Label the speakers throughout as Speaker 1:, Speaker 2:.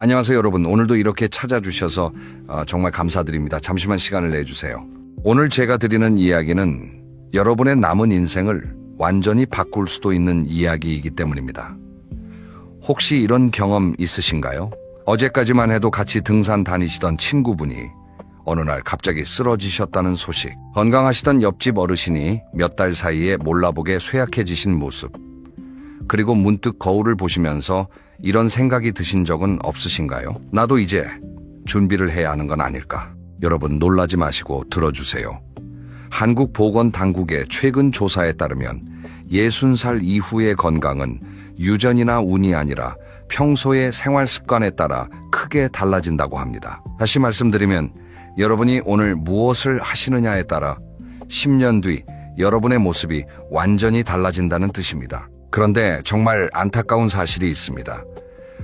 Speaker 1: 안녕하세요, 여러분. 오늘도 이렇게 찾아주셔서 정말 감사드립니다. 잠시만 시간을 내주세요. 오늘 제가 드리는 이야기는 여러분의 남은 인생을 완전히 바꿀 수도 있는 이야기이기 때문입니다. 혹시 이런 경험 있으신가요? 어제까지만 해도 같이 등산 다니시던 친구분이 어느 날 갑자기 쓰러지셨다는 소식, 건강하시던 옆집 어르신이 몇 달 사이에 몰라보게 쇠약해지신 모습, 그리고 문득 거울을 보시면서 이런 생각이 드신 적은 없으신가요? 나도 이제 준비를 해야 하는 건 아닐까? 여러분, 놀라지 마시고 들어주세요. 한국보건당국의 최근 조사에 따르면 60살 이후의 건강은 유전이나 운이 아니라 평소의 생활 습관에 따라 크게 달라진다고 합니다. 다시 말씀드리면 여러분이 오늘 무엇을 하시느냐에 따라 10년 뒤 여러분의 모습이 완전히 달라진다는 뜻입니다. 그런데 정말 안타까운 사실이 있습니다.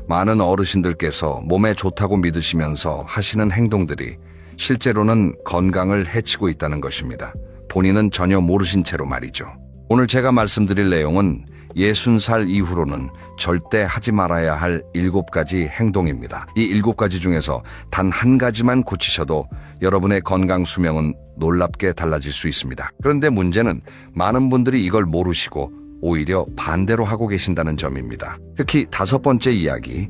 Speaker 1: 많은 어르신들께서 몸에 좋다고 믿으시면서 하시는 행동들이 실제로는 건강을 해치고 있다는 것입니다. 본인은 전혀 모르신 채로 말이죠. 오늘 제가 말씀드릴 내용은 60살 이후로는 절대 하지 말아야 할 7가지 행동입니다. 이 7가지 중에서 단 한 가지만 고치셔도 여러분의 건강 수명은 놀랍게 달라질 수 있습니다. 그런데 문제는 많은 분들이 이걸 모르시고 오히려 반대로 하고 계신다는 점입니다. 특히 5번째 이야기,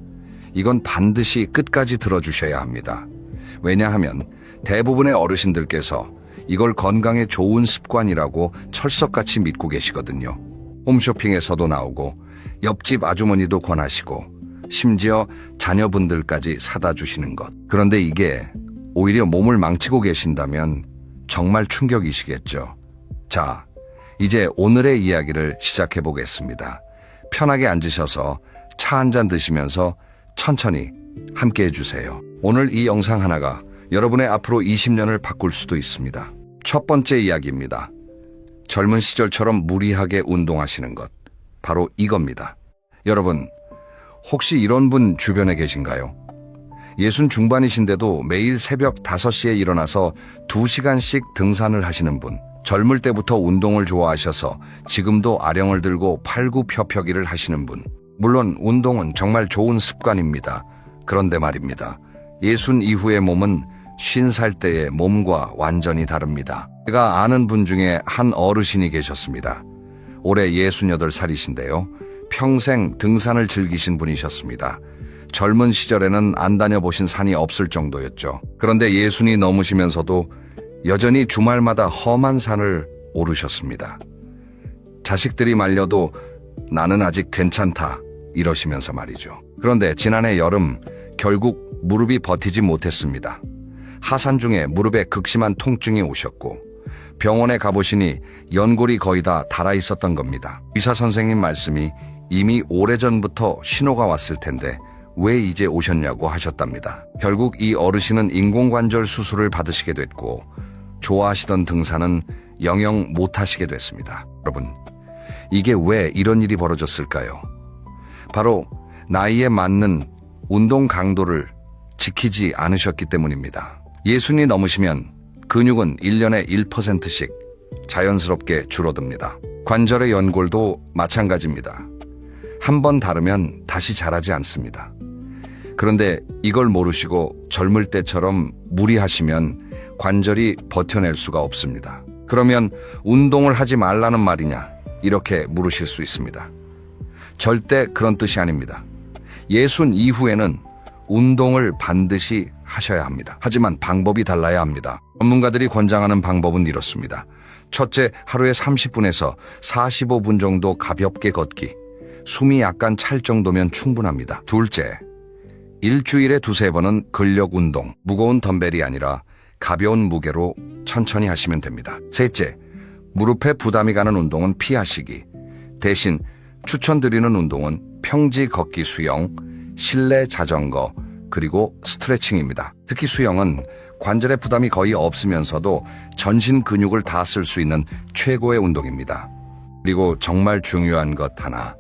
Speaker 1: 이건 반드시 끝까지 들어주셔야 합니다. 왜냐하면 대부분의 어르신들께서 이걸 건강에 좋은 습관이라고 철석같이 믿고 계시거든요. 홈쇼핑에서도 나오고 옆집 아주머니도 권하시고 심지어 자녀분들까지 사다 주시는 것. 그런데 이게 오히려 몸을 망치고 계신다면 정말 충격이시겠죠. 자, 이제 오늘의 이야기를 시작해 보겠습니다. 편하게 앉으셔서 차 한 잔 드시면서 천천히 함께 해주세요. 오늘 이 영상 하나가 여러분의 앞으로 20년을 바꿀 수도 있습니다. 첫 번째 이야기입니다. 젊은 시절처럼 무리하게 운동하시는 것. 바로 이겁니다. 여러분, 혹시 이런 분 주변에 계신가요? 60 중반이신데도 매일 새벽 5시에 일어나서 2시간씩 등산을 하시는 분. 젊을 때부터 운동을 좋아하셔서 지금도 아령을 들고 팔굽혀펴기를 하시는 분. 물론 운동은 정말 좋은 습관입니다. 그런데 말입니다. 60 이후의 몸은 50살 때의 몸과 완전히 다릅니다. 제가 아는 분 중에 한 어르신이 계셨습니다. 올해 68살이신데요. 평생 등산을 즐기신 분이셨습니다. 젊은 시절에는 안 다녀보신 산이 없을 정도였죠. 그런데 60이 넘으시면서도 여전히 주말마다 험한 산을 오르셨습니다. 자식들이 말려도 나는 아직 괜찮다 이러시면서 말이죠. 그런데 지난해 여름 결국 무릎이 버티지 못했습니다. 하산 중에 무릎에 극심한 통증이 오셨고 병원에 가보시니 연골이 거의 다 닳아 있었던 겁니다. 의사 선생님 말씀이 이미 오래전부터 신호가 왔을 텐데 왜 이제 오셨냐고 하셨답니다. 결국 이 어르신은 인공관절 수술을 받으시게 됐고 좋아하시던 등산은 영영 못하시게 됐습니다. 여러분, 이게 왜 이런 일이 벌어졌을까요? 바로 나이에 맞는 운동 강도를 지키지 않으셨기 때문입니다. 60이 넘으시면 근육은 1년에 1%씩 자연스럽게 줄어듭니다. 관절의 연골도 마찬가지입니다. 한 번 다르면 다시 자라지 않습니다. 그런데 이걸 모르시고 젊을 때처럼 무리하시면 관절이 버텨낼 수가 없습니다. 그러면 운동을 하지 말라는 말이냐? 이렇게 물으실 수 있습니다. 절대 그런 뜻이 아닙니다. 60 이후에는 운동을 반드시 하셔야 합니다. 하지만 방법이 달라야 합니다. 전문가들이 권장하는 방법은 이렇습니다. 첫째, 하루에 30분에서 45분 정도 가볍게 걷기. 숨이 약간 찰 정도면 충분합니다. 둘째, 일주일에 2-3번은 근력 운동. 무거운 덤벨이 아니라 가벼운 무게로 천천히 하시면 됩니다. 셋째, 무릎에 부담이 가는 운동은 피하시기. 대신 추천드리는 운동은 평지 걷기 수영, 실내 자전거, 그리고 스트레칭입니다. 특히 수영은 관절에 부담이 거의 없으면서도 전신 근육을 다 쓸 수 있는 최고의 운동입니다. 그리고 정말 중요한 것 하나,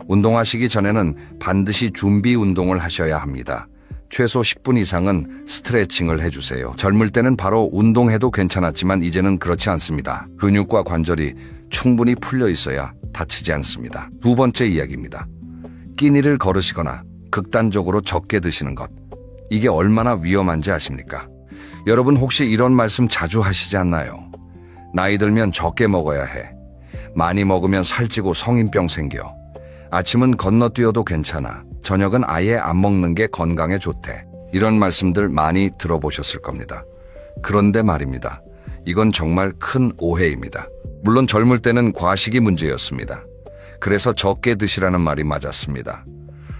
Speaker 1: 운동하시기 전에는 반드시 준비 운동을 하셔야 합니다. 최소 10분 이상은 스트레칭을 해주세요. 젊을 때는 바로 운동해도 괜찮았지만 이제는 그렇지 않습니다. 근육과 관절이 충분히 풀려 있어야 다치지 않습니다. 두 번째 이야기입니다. 끼니를 걸으시거나 극단적으로 적게 드시는 것. 이게 얼마나 위험한지 아십니까? 여러분 혹시 이런 말씀 자주 하시지 않나요? 나이 들면 적게 먹어야 해. 많이 먹으면 살찌고 성인병 생겨. 아침은 건너뛰어도 괜찮아. 저녁은 아예 안 먹는 게 건강에 좋대. 이런 말씀들 많이 들어보셨을 겁니다. 그런데 말입니다. 이건 정말 큰 오해입니다. 물론 젊을 때는 과식이 문제였습니다. 그래서 적게 드시라는 말이 맞았습니다.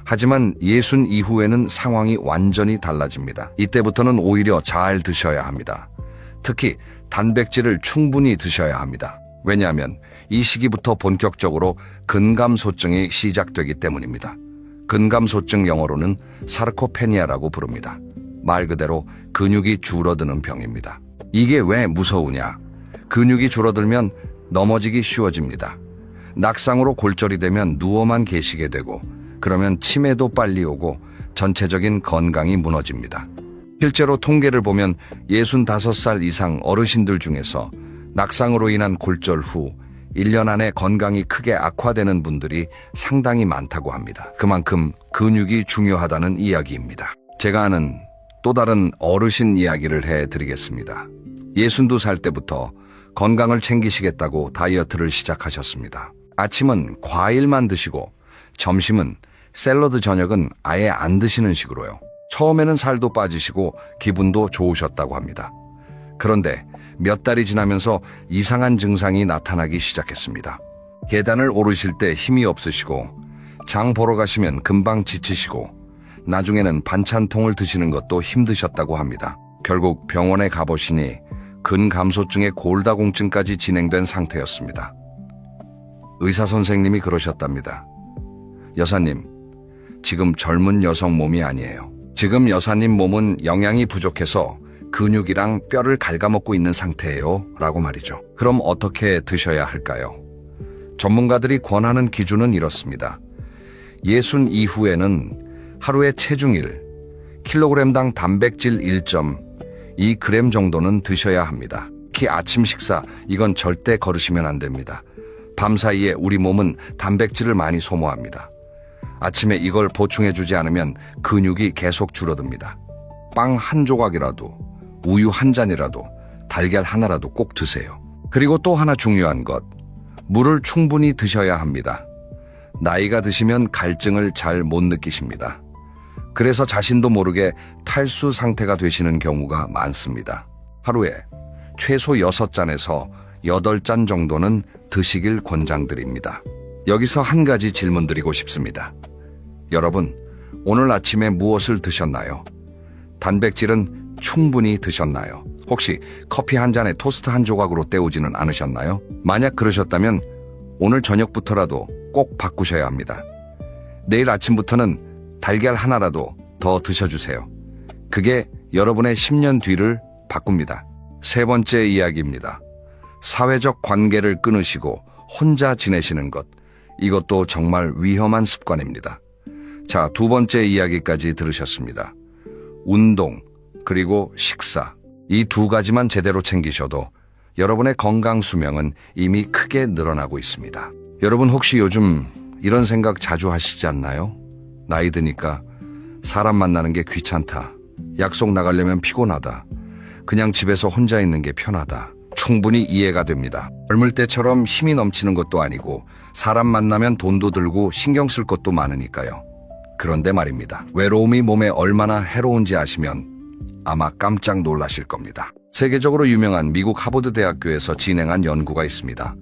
Speaker 1: 하지만 예순 이후에는 상황이 완전히 달라집니다. 이때부터는 오히려 잘 드셔야 합니다. 특히 단백질을 충분히 드셔야 합니다. 왜냐하면 이 시기부터 본격적으로 근감소증이 시작되기 때문입니다. 근감소증 영어로는 사르코페니아라고 부릅니다. 말 그대로 근육이 줄어드는 병입니다. 이게 왜 무서우냐? 근육이 줄어들면 넘어지기 쉬워집니다. 낙상으로 골절이 되면 누워만 계시게 되고 그러면 치매도 빨리 오고 전체적인 건강이 무너집니다. 실제로 통계를 보면 65살 이상 어르신들 중에서 낙상으로 인한 골절 후 1년 안에 건강이 크게 악화되는 분들이 상당히 많다고 합니다. 그만큼 근육이 중요하다는 이야기입니다. 제가 아는 또 다른 어르신 이야기를 해드리겠습니다. 62살 때부터 건강을 챙기시겠다고 다이어트를 시작하셨습니다. 아침은 과일만 드시고 점심은 샐러드, 저녁은 아예 안 드시는 식으로요. 처음에는 살도 빠지시고 기분도 좋으셨다고 합니다. 그런데 몇 달이 지나면서 이상한 증상이 나타나기 시작했습니다. 계단을 오르실 때 힘이 없으시고 장 보러 가시면 금방 지치시고 나중에는 반찬통을 드시는 것도 힘드셨다고 합니다. 결국 병원에 가보시니 근감소증의 골다공증까지 진행된 상태였습니다. 의사 선생님이 그러셨답니다. 여사님, 지금 젊은 여성 몸이 아니에요. 지금 여사님 몸은 영양이 부족해서 근육이랑 뼈를 갉아먹고 있는 상태예요. 라고 말이죠. 그럼 어떻게 드셔야 할까요? 전문가들이 권하는 기준은 이렇습니다. 60 이후에는 하루에 체중일, 킬로그램당 단백질 1.2g 정도는 드셔야 합니다. 특히 아침 식사, 이건 절대 거르시면 안 됩니다. 밤사이에 우리 몸은 단백질을 많이 소모합니다. 아침에 이걸 보충해주지 않으면 근육이 계속 줄어듭니다. 빵 한 조각이라도, 우유 한 잔이라도, 달걀 하나라도 꼭 드세요. 그리고 또 하나 중요한 것, 물을 충분히 드셔야 합니다. 나이가 드시면 갈증을 잘 못 느끼십니다. 그래서 자신도 모르게 탈수 상태가 되시는 경우가 많습니다. 하루에 최소 6잔에서 8잔 정도는 드시길 권장드립니다. 여기서 한 가지 질문 드리고 싶습니다. 여러분, 오늘 아침에 무엇을 드셨나요? 단백질은 충분히 드셨나요? 혹시 커피 한 잔에 토스트 한 조각으로 때우지는 않으셨나요? 만약 그러셨다면 오늘 저녁부터라도 꼭 바꾸셔야 합니다. 내일 아침부터는 달걀 하나라도 더 드셔주세요. 그게 여러분의 10년 뒤를 바꿉니다. 세 번째 이야기입니다. 사회적 관계를 끊으시고 혼자 지내시는 것. 이것도 정말 위험한 습관입니다. 자, 두 번째 이야기까지 들으셨습니다. 운동, 그리고 식사. 이 두 가지만 제대로 챙기셔도 여러분의 건강 수명은 이미 크게 늘어나고 있습니다. 여러분 혹시 요즘 이런 생각 자주 하시지 않나요? 나이 드니까 사람 만나는 게 귀찮다. 약속 나가려면 피곤하다. 그냥 집에서 혼자 있는 게 편하다. 충분히 이해가 됩니다. 젊을 때처럼 힘이 넘치는 것도 아니고 사람 만나면 돈도 들고 신경 쓸 것도 많으니까요. 그런데 말입니다. 외로움이 몸에 얼마나 해로운지 아시면 아마 깜짝 놀라실 겁니다. 세계적으로 유명한 미국 하버드 대학교에서 진행한 연구가 있습니다.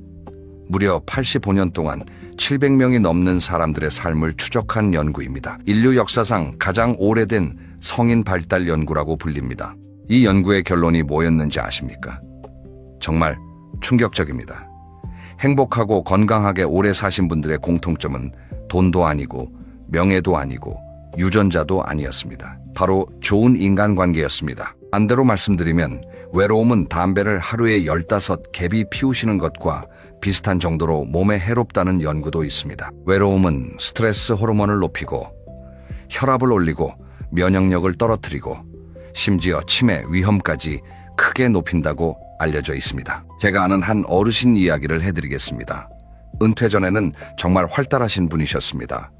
Speaker 1: 무려 85년 동안 700명이 넘는 사람들의 삶을 추적한 연구입니다. 인류 역사상 가장 오래된 성인 발달 연구라고 불립니다. 이 연구의 결론이 뭐였는지 아십니까? 정말 충격적입니다. 행복하고 건강하게 오래 사신 분들의 공통점은 돈도 아니고 명예도 아니고 유전자도 아니었습니다. 바로 좋은 인간관계였습니다. 반대로 말씀드리면 외로움은 담배를 하루에 15갭이 피우시는 것과 비슷한 정도로 몸에 해롭다는 연구도 있습니다. 외로움은 스트레스 호르몬을 높이고 혈압을 올리고 면역력을 떨어뜨리고 심지어 치매 위험까지 크게 높인다고 알려져 있습니다. 제가 아는 한 어르신 이야기를 해드리겠습니다. 은퇴 전에는 정말 활달하신 분이셨습니다.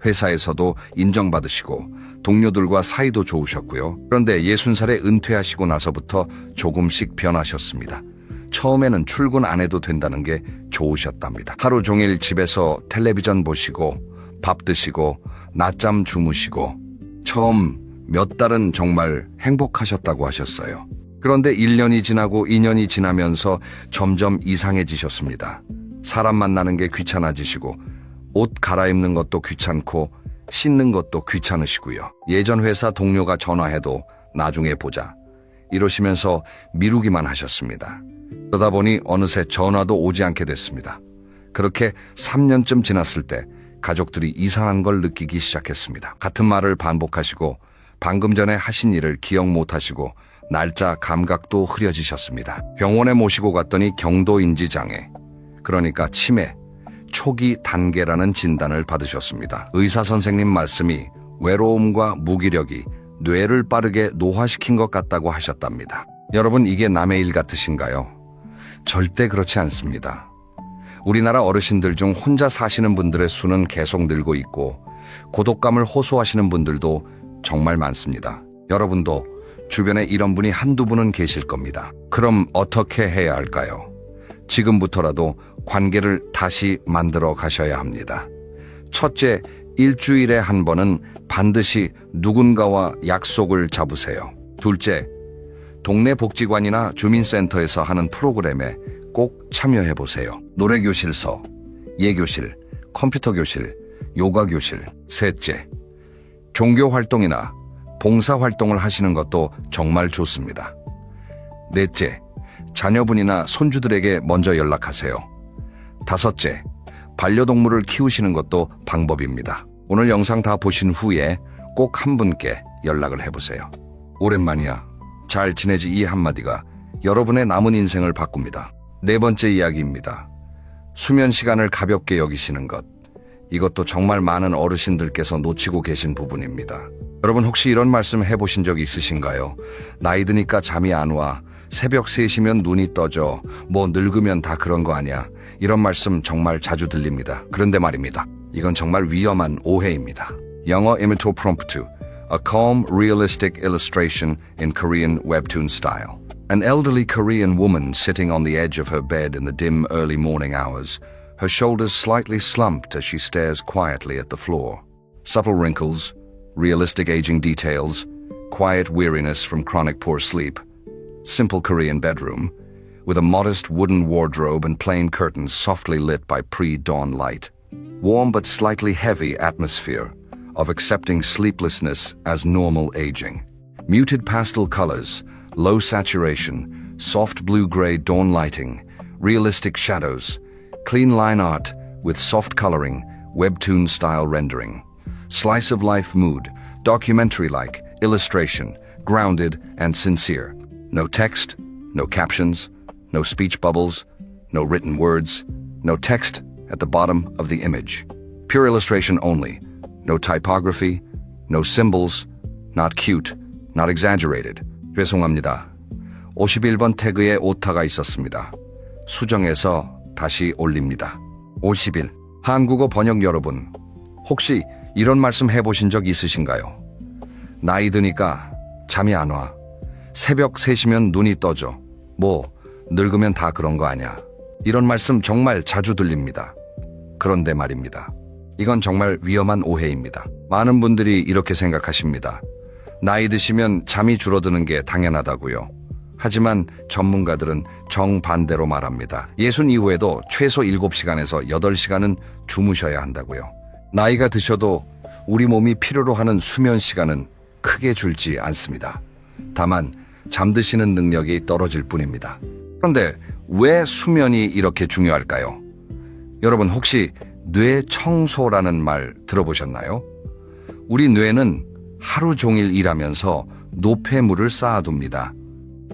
Speaker 1: 회사에서도 인정받으시고 동료들과 사이도 좋으셨고요. 그런데 60살에 은퇴하시고 나서부터 조금씩 변하셨습니다. 처음에는 출근 안 해도 된다는 게 좋으셨답니다. 하루 종일 집에서 텔레비전 보시고 밥 드시고 낮잠 주무시고 처음 몇 달은 정말 행복하셨다고 하셨어요. 그런데 1년이 지나고 2년이 지나면서 점점 이상해지셨습니다. 사람 만나는 게 귀찮아지시고 옷 갈아입는 것도 귀찮고 씻는 것도 귀찮으시고요. 예전 회사 동료가 전화해도 나중에 보자 이러시면서 미루기만 하셨습니다. 그러다 보니 어느새 전화도 오지 않게 됐습니다. 그렇게 3년쯤 지났을 때 가족들이 이상한 걸 느끼기 시작했습니다. 같은 말을 반복하시고 방금 전에 하신 일을 기억 못하시고 날짜 감각도 흐려지셨습니다. 병원에 모시고 갔더니 경도인지장애, 그러니까 치매, 초기 단계라는 진단을 받으셨습니다. 의사 선생님 말씀이 외로움과 무기력이 뇌를 빠르게 노화시킨 것 같다고 하셨답니다. 여러분, 이게 남의 일 같으신가요? 절대 그렇지 않습니다. 우리나라 어르신들 중 혼자 사시는 분들의 수는 계속 늘고 있고 고독감을 호소하시는 분들도 정말 많습니다. 여러분도 주변에 이런 분이 한두 분은 계실 겁니다. 그럼 어떻게 해야 할까요? 지금부터라도 관계를 다시 만들어 가셔야 합니다. 첫째, 일주일에 한 번은 반드시 누군가와 약속을 잡으세요. 둘째, 동네 복지관이나 주민센터에서 하는 프로그램에 꼭 참여해 보세요. 노래교실서, 예교실, 컴퓨터 교실, 요가 교실. 셋째, 종교 활동이나 봉사 활동을 하시는 것도 정말 좋습니다. 넷째, 자녀분이나 손주들에게 먼저 연락하세요. 다섯째, 반려동물을 키우시는 것도 방법입니다. 오늘 영상 다 보신 후에 꼭 한 분께 연락을 해보세요. 오랜만이야. 잘 지내지 이 한마디가 여러분의 남은 인생을 바꿉니다. 네 번째 이야기입니다. 수면 시간을 가볍게 여기시는 것. 이것도 정말 많은 어르신들께서 놓치고 계신 부분입니다. 여러분, 혹시 이런 말씀 해보신 적 있으신가요? 나이 드니까 잠이 안 와. 새벽 3시면 눈이 떠져. 뭐 늙으면 다 그런 거 아니야. 이런 말씀 정말 자주 들립니다. 그런데 말입니다. 이건 정말 위험한 오해입니다. 영어 이미터 프롬프트. A calm, realistic illustration in Korean webtoon style. An elderly Korean woman sitting on the edge of her bed in the dim early morning hours, her shoulders slightly slumped as she stares quietly at the floor. Subtle wrinkles, realistic aging details, quiet weariness from chronic poor sleep. Simple Korean bedroom, with a modest wooden wardrobe and plain curtains softly lit by pre-dawn light. Warm but slightly heavy atmosphere of accepting sleeplessness as normal aging. Muted pastel colors, low saturation, soft blue-gray dawn lighting, realistic shadows, clean line art with soft coloring, webtoon-style rendering. Slice of life mood, documentary-like, illustration, grounded and sincere. No text, no captions, no speech bubbles, no written words, no text at the bottom of the image. Pure illustration only. No typography, no symbols, not cute, not exaggerated. 죄송합니다. 51번 태그에 오타가 있었습니다. 수정해서 다시 올립니다. 50일. 한국어 번역 여러분, 혹시 이런 말씀 해보신 적 있으신가요? 나이 드니까 잠이 안 와. 새벽 3시면 눈이 떠져. 뭐 늙으면 다 그런 거 아냐. 이런 말씀 정말 자주 들립니다. 그런데 말입니다. 이건 정말 위험한 오해입니다. 많은 분들이 이렇게 생각하십니다. 나이 드시면 잠이 줄어드는 게 당연하다고요. 하지만 전문가들은 정반대로 말합니다. 60 이후에도 최소 7시간에서 8시간은 주무셔야 한다고요. 나이가 드셔도 우리 몸이 필요로 하는 수면 시간은 크게 줄지 않습니다. 다만 잠드시는 능력이 떨어질 뿐입니다. 그런데 왜 수면이 이렇게 중요할까요? 여러분, 혹시 뇌 청소라는 말 들어보셨나요? 우리 뇌는 하루 종일 일하면서 노폐물을 쌓아둡니다.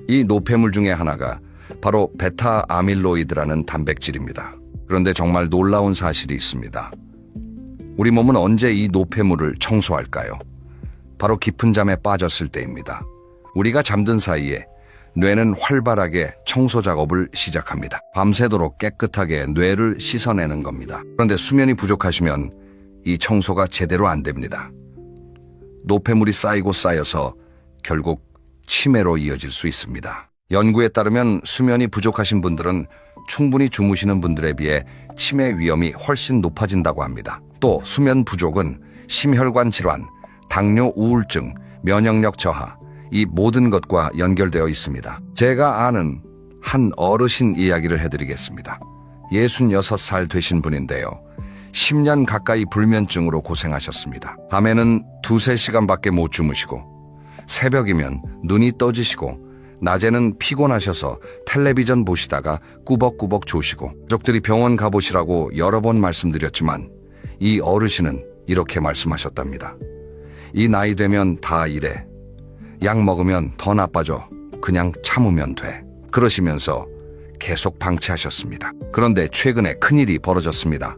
Speaker 1: 이 노폐물 중에 하나가 바로 베타 아밀로이드라는 단백질입니다. 그런데 정말 놀라운 사실이 있습니다. 우리 몸은 언제 이 노폐물을 청소할까요? 바로 깊은 잠에 빠졌을 때입니다. 우리가 잠든 사이에 뇌는 활발하게 청소 작업을 시작합니다. 밤새도록 깨끗하게 뇌를 씻어내는 겁니다. 그런데 수면이 부족하시면 이 청소가 제대로 안 됩니다. 노폐물이 쌓이고 쌓여서 결국 치매로 이어질 수 있습니다. 연구에 따르면 수면이 부족하신 분들은 충분히 주무시는 분들에 비해 치매 위험이 훨씬 높아진다고 합니다. 또 수면 부족은 심혈관 질환, 당뇨, 우울증, 면역력 저하, 이 모든 것과 연결되어 있습니다. 제가 아는 한 어르신 이야기를 해드리겠습니다. 66살 되신 분인데요. 10년 가까이 불면증으로 고생하셨습니다. 밤에는 2~3시간밖에 못 주무시고 새벽이면 눈이 떠지시고 낮에는 피곤하셔서 텔레비전 보시다가 꾸벅꾸벅 조시고 가족들이 병원 가보시라고 여러 번 말씀드렸지만 이 어르신은 이렇게 말씀하셨답니다. 이 나이 되면 다 이래. 약 먹으면 더 나빠져. 그냥 참으면 돼. 그러시면서 계속 방치하셨습니다. 그런데 최근에 큰일이 벌어졌습니다.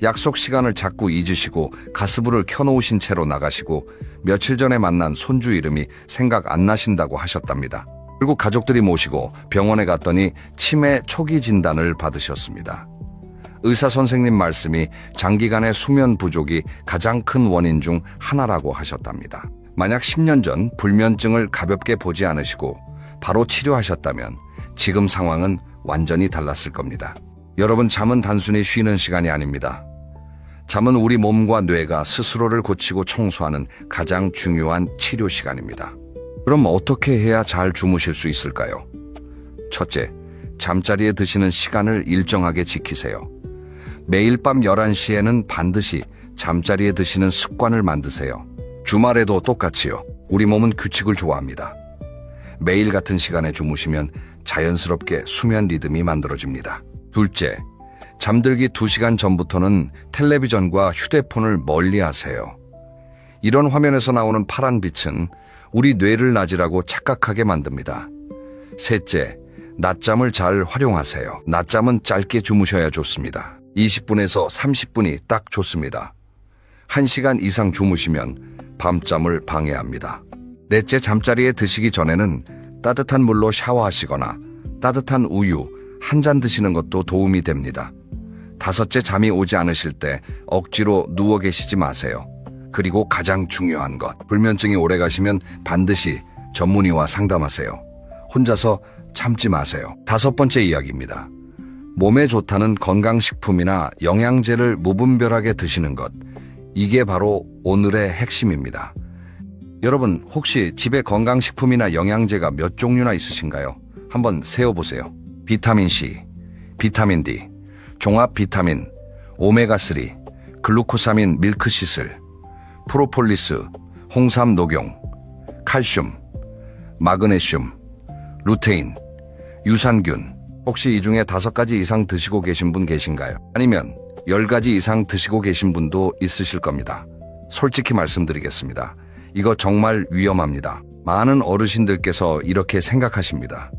Speaker 1: 약속 시간을 자꾸 잊으시고 가스불을 켜놓으신 채로 나가시고 며칠 전에 만난 손주 이름이 생각 안 나신다고 하셨답니다. 결국 가족들이 모시고 병원에 갔더니 치매 초기 진단을 받으셨습니다. 의사 선생님 말씀이 장기간의 수면 부족이 가장 큰 원인 중 하나라고 하셨답니다. 만약 10년 전 불면증을 가볍게 보지 않으시고 바로 치료하셨다면 지금 상황은 완전히 달랐을 겁니다. 여러분, 잠은 단순히 쉬는 시간이 아닙니다. 잠은 우리 몸과 뇌가 스스로를 고치고 청소하는 가장 중요한 치료 시간입니다. 그럼 어떻게 해야 잘 주무실 수 있을까요? 첫째, 잠자리에 드시는 시간을 일정하게 지키세요. 매일 밤 11시에는 반드시 잠자리에 드시는 습관을 만드세요. 주말에도 똑같이요. 우리 몸은 규칙을 좋아합니다. 매일 같은 시간에 주무시면 자연스럽게 수면 리듬이 만들어집니다. 둘째, 잠들기 2시간 전부터는 텔레비전과 휴대폰을 멀리 하세요. 이런 화면에서 나오는 파란 빛은 우리 뇌를 낮이라고 착각하게 만듭니다. 셋째, 낮잠을 잘 활용하세요. 낮잠은 짧게 주무셔야 좋습니다. 20분에서 30분이 딱 좋습니다. 1시간 이상 주무시면 밤잠을 방해합니다. 넷째, 잠자리에 드시기 전에는 따뜻한 물로 샤워하시거나 따뜻한 우유 한 잔 드시는 것도 도움이 됩니다. 다섯째, 잠이 오지 않으실 때 억지로 누워 계시지 마세요. 그리고 가장 중요한 것, 불면증이 오래 가시면 반드시 전문의와 상담하세요. 혼자서 참지 마세요. 5번째 이야기입니다. 몸에 좋다는 건강식품이나 영양제를 무분별하게 드시는 것, 이게 바로 오늘의 핵심입니다. 여러분, 혹시 집에 건강식품이나 영양제가 몇 종류나 있으신가요? 한번 세어보세요. 비타민C, 비타민D, 종합 비타민, 오메가3, 글루코사민 밀크시슬, 프로폴리스, 홍삼 녹용, 칼슘, 마그네슘, 루테인, 유산균. 혹시 이 중에 5가지 이상 드시고 계신 분 계신가요? 아니면 10가지 이상 드시고 계신 분도 있으실 겁니다. 솔직히 말씀드리겠습니다. 이거 정말 위험합니다. 많은 어르신들께서 이렇게 생각하십니다.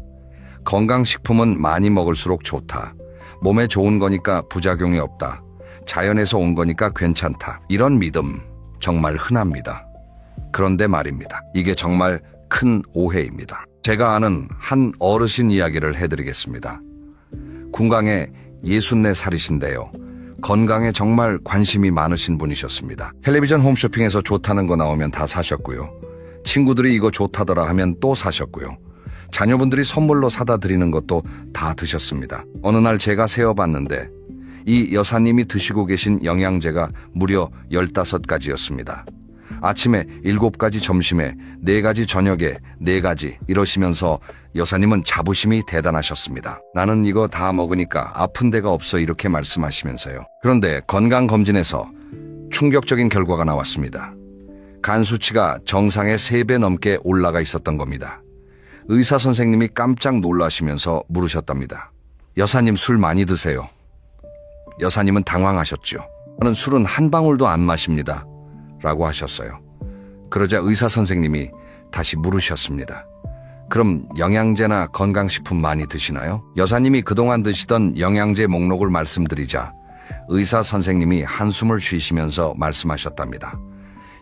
Speaker 1: 건강식품은 많이 먹을수록 좋다. 몸에 좋은 거니까 부작용이 없다. 자연에서 온 거니까 괜찮다. 이런 믿음 정말 흔합니다. 그런데 말입니다. 이게 정말 큰 오해입니다. 제가 아는 한 어르신 이야기를 해드리겠습니다. 군강에 64살이신데요. 건강에 정말 관심이 많으신 분이셨습니다. 텔레비전 홈쇼핑에서 좋다는 거 나오면 다 사셨고요. 친구들이 이거 좋다더라 하면 또 사셨고요. 자녀분들이 선물로 사다 드리는 것도 다 드셨습니다. 어느 날 제가 세어봤는데 이 여사님이 드시고 계신 영양제가 무려 15가지였습니다. 아침에 7가지, 점심에 4가지, 저녁에 4가지 이러시면서 여사님은 자부심이 대단하셨습니다. 나는 이거 다 먹으니까 아픈 데가 없어, 이렇게 말씀하시면서요. 그런데 건강검진에서 충격적인 결과가 나왔습니다. 간 수치가 정상의 3배 넘게 올라가 있었던 겁니다. 의사 선생님이 깜짝 놀라시면서 물으셨답니다. 여사님, 술 많이 드세요? 여사님은 당황하셨죠. 저는 술은 한 방울도 안 마십니다. 라고 하셨어요. 그러자 의사 선생님이 다시 물으셨습니다. 그럼 영양제나 건강식품 많이 드시나요? 여사님이 그동안 드시던 영양제 목록을 말씀드리자 의사 선생님이 한숨을 쉬시면서 말씀하셨답니다.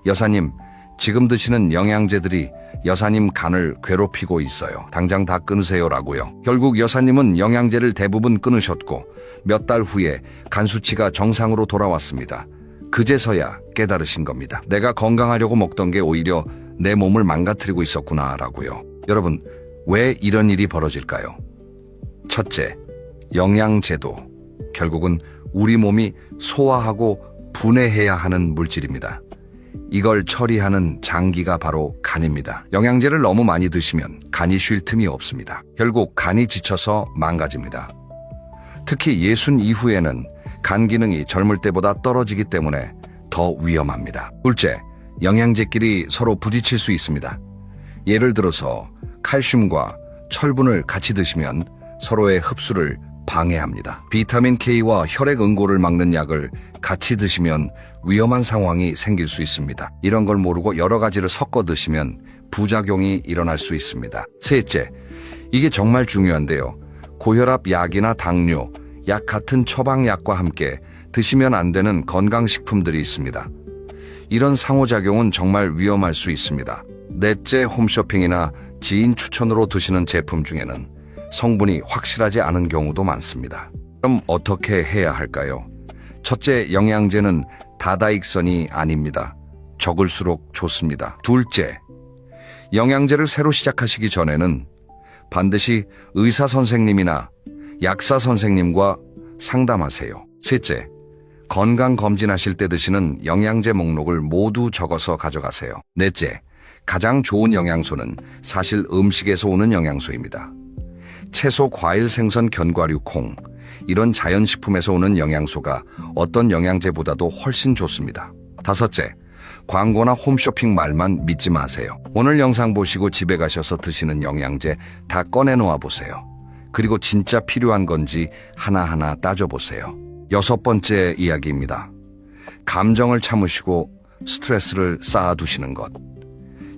Speaker 1: 여사님, 지금 드시는 영양제들이 여사님 간을 괴롭히고 있어요. 당장 다 끊으세요라고요. 결국 여사님은 영양제를 대부분 끊으셨고 몇 달 후에 간 수치가 정상으로 돌아왔습니다. 그제서야 깨달으신 겁니다. 내가 건강하려고 먹던 게 오히려 내 몸을 망가뜨리고 있었구나라고요. 여러분, 왜 이런 일이 벌어질까요? 첫째, 영양제도. 결국은 우리 몸이 소화하고 분해해야 하는 물질입니다. 이걸 처리하는 장기가 바로 간입니다. 영양제를 너무 많이 드시면 간이 쉴 틈이 없습니다. 결국 간이 지쳐서 망가집니다. 특히 60 이후에는 간 기능이 젊을 때보다 떨어지기 때문에 더 위험합니다. 둘째, 영양제끼리 서로 부딪힐 수 있습니다. 예를 들어서 칼슘과 철분을 같이 드시면 서로의 흡수를 방해합니다. 비타민 K와 혈액 응고를 막는 약을 같이 드시면 위험한 상황이 생길 수 있습니다. 이런 걸 모르고 여러 가지를 섞어 드시면 부작용이 일어날 수 있습니다. 셋째, 이게 정말 중요한데요. 고혈압 약이나 당뇨, 약 같은 처방약과 함께 드시면 안 되는 건강식품들이 있습니다. 이런 상호작용은 정말 위험할 수 있습니다. 넷째, 홈쇼핑이나 지인 추천으로 드시는 제품 중에는 성분이 확실하지 않은 경우도 많습니다. 그럼 어떻게 해야 할까요? 첫째, 영양제는 다다익선이 아닙니다. 적을수록 좋습니다. 둘째, 영양제를 새로 시작하시기 전에는 반드시 의사 선생님이나 약사 선생님과 상담하세요. 셋째, 건강검진하실 때 드시는 영양제 목록을 모두 적어서 가져가세요. 넷째, 가장 좋은 영양소는 사실 음식에서 오는 영양소입니다. 채소, 과일, 생선, 견과류, 콩, 이런 자연식품에서 오는 영양소가 어떤 영양제보다도 훨씬 좋습니다. 다섯째, 광고나 홈쇼핑 말만 믿지 마세요. 오늘 영상 보시고 집에 가셔서 드시는 영양제 다 꺼내놓아 보세요. 그리고 진짜 필요한 건지 하나하나 따져보세요. 여섯 번째 이야기입니다. 감정을 참으시고 스트레스를 쌓아두시는 것.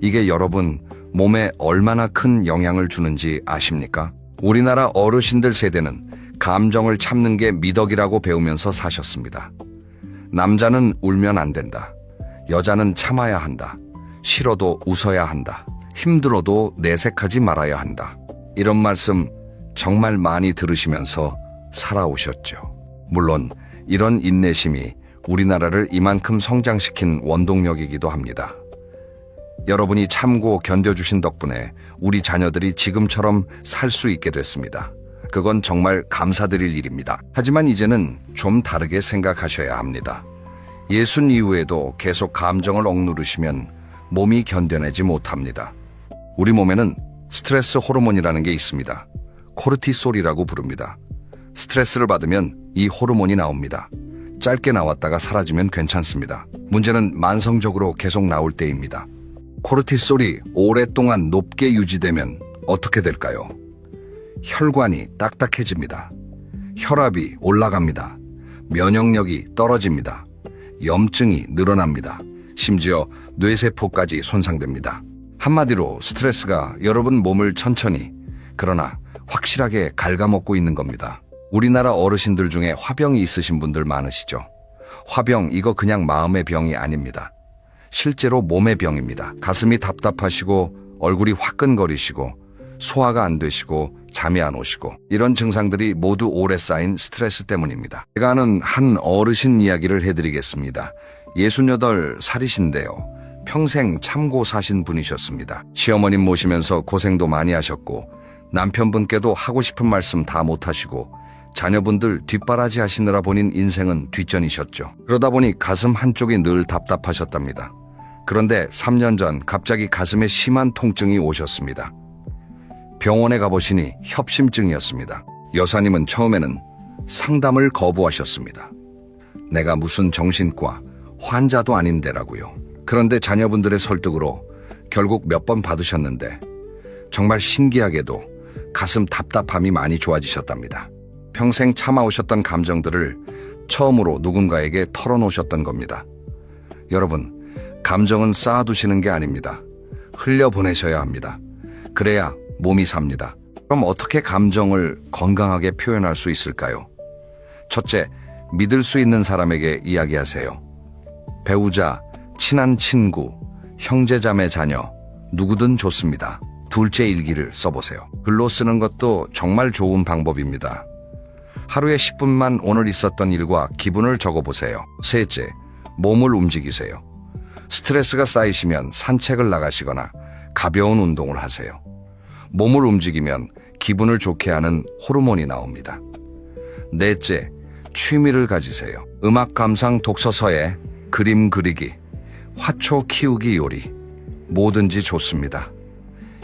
Speaker 1: 이게 여러분 몸에 얼마나 큰 영향을 주는지 아십니까? 우리나라 어르신들 세대는 감정을 참는 게 미덕이라고 배우면서 사셨습니다. 남자는 울면 안 된다. 여자는 참아야 한다. 싫어도 웃어야 한다. 힘들어도 내색하지 말아야 한다. 이런 말씀 정말 많이 들으시면서 살아오셨죠. 물론 이런 인내심이 우리나라를 이만큼 성장시킨 원동력이기도 합니다. 여러분이 참고 견뎌주신 덕분에 우리 자녀들이 지금처럼 살 수 있게 됐습니다. 그건 정말 감사드릴 일입니다. 하지만 이제는 좀 다르게 생각하셔야 합니다. 60 이후에도 계속 감정을 억누르시면 몸이 견뎌내지 못합니다. 우리 몸에는 스트레스 호르몬이라는 게 있습니다. 코르티솔이라고 부릅니다. 스트레스를 받으면 이 호르몬이 나옵니다. 짧게 나왔다가 사라지면 괜찮습니다. 문제는 만성적으로 계속 나올 때입니다. 코르티솔이 오랫동안 높게 유지되면 어떻게 될까요? 혈관이 딱딱해집니다. 혈압이 올라갑니다. 면역력이 떨어집니다. 염증이 늘어납니다. 심지어 뇌세포까지 손상됩니다. 한마디로 스트레스가 여러분 몸을 천천히, 그러나 확실하게 갉아먹고 있는 겁니다. 우리나라 어르신들 중에 화병이 있으신 분들 많으시죠? 화병, 이거 그냥 마음의 병이 아닙니다. 실제로 몸의 병입니다. 가슴이 답답하시고 얼굴이 화끈거리시고 소화가 안 되시고 잠이 안 오시고, 이런 증상들이 모두 오래 쌓인 스트레스 때문입니다. 제가 아는 한 어르신 이야기를 해드리겠습니다. 68살이신데요. 평생 참고 사신 분이셨습니다. 시어머님 모시면서 고생도 많이 하셨고 남편분께도 하고 싶은 말씀 다 못하시고 자녀분들 뒷바라지 하시느라 본인 인생은 뒷전이셨죠. 그러다 보니 가슴 한쪽이 늘 답답하셨답니다. 그런데 3년 전 갑자기 가슴에 심한 통증이 오셨습니다. 병원에 가보시니 협심증이었습니다. 여사님은 처음에는 상담을 거부하셨습니다. 내가 무슨 정신과 환자도 아닌데라고요. 그런데 자녀분들의 설득으로 결국 몇 번 받으셨는데 정말 신기하게도 가슴 답답함이 많이 좋아지셨답니다. 평생 참아오셨던 감정들을 처음으로 누군가에게 털어놓으셨던 겁니다. 여러분, 감정은 쌓아두시는 게 아닙니다. 흘려보내셔야 합니다. 그래야 몸이 삽니다. 그럼 어떻게 감정을 건강하게 표현할 수 있을까요? 첫째, 믿을 수 있는 사람에게 이야기하세요. 배우자, 친한 친구, 형제자매 자녀, 누구든 좋습니다. 둘째, 일기를 써보세요. 글로 쓰는 것도 정말 좋은 방법입니다. 하루에 10분만 오늘 있었던 일과 기분을 적어보세요. 셋째, 몸을 움직이세요. 스트레스가 쌓이시면 산책을 나가시거나 가벼운 운동을 하세요. 몸을 움직이면 기분을 좋게 하는 호르몬이 나옵니다. 넷째, 취미를 가지세요. 음악 감상, 독서, 서예, 그림 그리기, 화초 키우기, 요리, 뭐든지 좋습니다.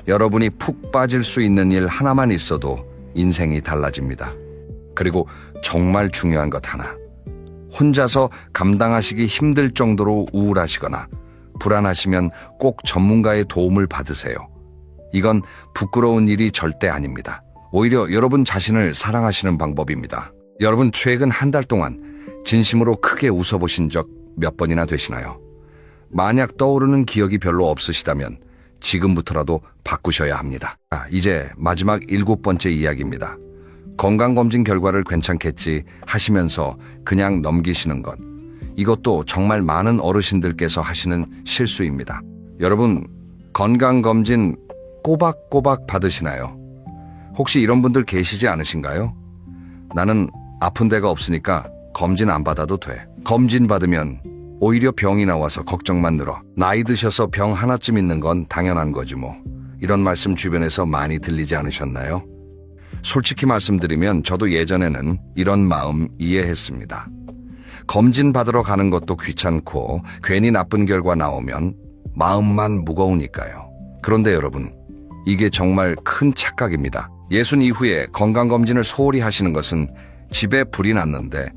Speaker 1: 여러분이 푹 빠질 수 있는 일 하나만 있어도 인생이 달라집니다. 그리고 정말 중요한 것 하나. 혼자서 감당하시기 힘들 정도로 우울하시거나 불안하시면 꼭 전문가의 도움을 받으세요. 이건 부끄러운 일이 절대 아닙니다. 오히려 여러분 자신을 사랑하시는 방법입니다. 여러분 최근 한 달 동안 진심으로 크게 웃어보신 적 몇 번이나 되시나요? 만약 떠오르는 기억이 별로 없으시다면 지금부터라도 바꾸셔야 합니다. 이제 마지막 7번째 이야기입니다. 건강검진 결과를 괜찮겠지 하시면서 그냥 넘기시는 것. 이것도 정말 많은 어르신들께서 하시는 실수입니다. 여러분, 건강검진 꼬박꼬박 받으시나요? 혹시 이런 분들 계시지 않으신가요? 나는 아픈 데가 없으니까 검진 안 받아도 돼. 검진 받으면 오히려 병이 나와서 걱정만 늘어. 나이 드셔서 병 하나쯤 있는 건 당연한 거지 뭐. 이런 말씀 주변에서 많이 들리지 않으셨나요? 솔직히 말씀드리면 저도 예전에는 이런 마음 이해했습니다. 검진 받으러 가는 것도 귀찮고 괜히 나쁜 결과 나오면 마음만 무거우니까요. 그런데 여러분, 이게 정말 큰 착각입니다. 예순 이후에 건강검진을 소홀히 하시는 것은 집에 불이 났는데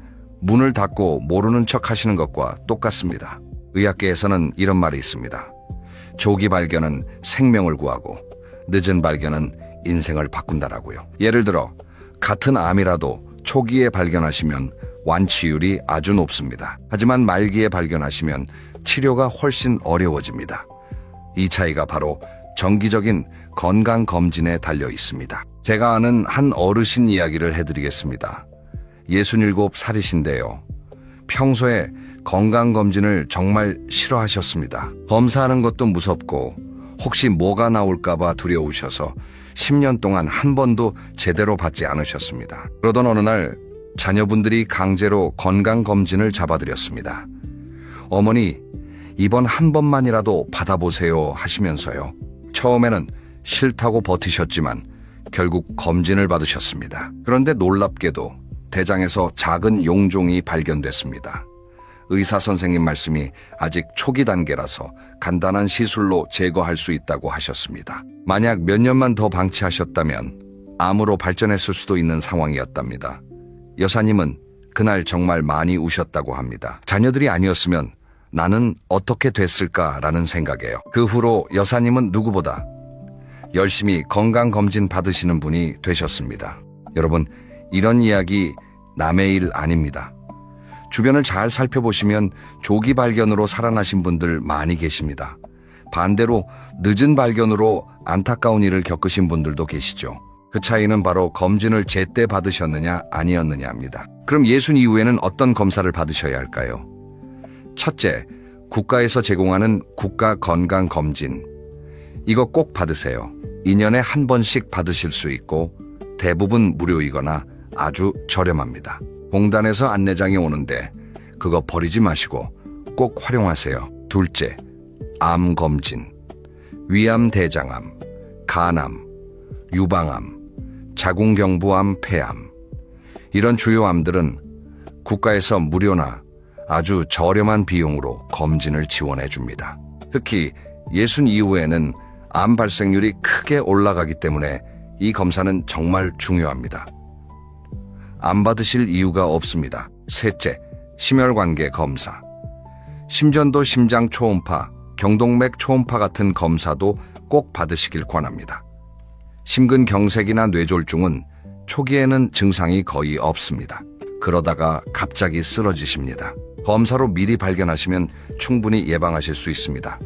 Speaker 1: 문을 닫고 모르는 척 하시는 것과 똑같습니다. 의학계에서는 이런 말이 있습니다. 조기 발견은 생명을 구하고 늦은 발견은 인생을 바꾼다라고요. 예를 들어 같은 암이라도 초기에 발견하시면 완치율이 아주 높습니다. 하지만 말기에 발견하시면 치료가 훨씬 어려워집니다. 이 차이가 바로 정기적인 건강검진에 달려 있습니다. 제가 아는 한 어르신 이야기를 해드리겠습니다. 67살이신데요. 평소에 건강검진을 정말 싫어하셨습니다. 검사하는 것도 무섭고 혹시 뭐가 나올까봐 두려우셔서 10년 동안 한 번도 제대로 받지 않으셨습니다. 그러던 어느 날 자녀분들이 강제로 건강검진을 잡아드렸습니다. 어머니, 이번 한 번만이라도 받아보세요 하시면서요. 처음에는 싫다고 버티셨지만 결국 검진을 받으셨습니다. 그런데 놀랍게도 대장에서 작은 용종이 발견됐습니다. 의사 선생님 말씀이 아직 초기 단계라서 간단한 시술로 제거할 수 있다고 하셨습니다. 만약 몇 년만 더 방치하셨다면 암으로 발전했을 수도 있는 상황이었답니다. 여사님은 그날 정말 많이 우셨다고 합니다. 자녀들이 아니었으면 나는 어떻게 됐을까라는 생각이에요. 그 후로 여사님은 누구보다 열심히 건강검진 받으시는 분이 되셨습니다. 여러분, 이런 이야기 남의 일 아닙니다. 주변을 잘 살펴보시면 조기 발견으로 살아나신 분들 많이 계십니다. 반대로 늦은 발견으로 안타까운 일을 겪으신 분들도 계시죠. 그 차이는 바로 검진을 제때 받으셨느냐 아니었느냐입니다. 그럼 예순 이후에는 어떤 검사를 받으셔야 할까요? 첫째, 국가에서 제공하는 국가건강검진. 이거 꼭 받으세요. 2년에 한 번씩 받으실 수 있고 대부분 무료이거나 아주 저렴합니다. 공단에서 안내장이 오는데 그거 버리지 마시고 꼭 활용하세요. 둘째, 암검진. 위암, 대장암, 간암, 유방암, 자궁경부암, 폐암. 이런 주요 암들은 국가에서 무료나 아주 저렴한 비용으로 검진을 지원해 줍니다. 특히 예순 이후에는 암 발생률이 크게 올라가기 때문에 이 검사는 정말 중요합니다. 안 받으실 이유가 없습니다. 셋째, 심혈관계 검사. 심전도 심장 초음파, 경동맥 초음파 같은 검사도 꼭 받으시길 권합니다. 심근경색이나 뇌졸중은 초기에는 증상이 거의 없습니다. 그러다가 갑자기 쓰러지십니다. 검사로 미리 발견하시면 충분히 예방하실 수 있습니다.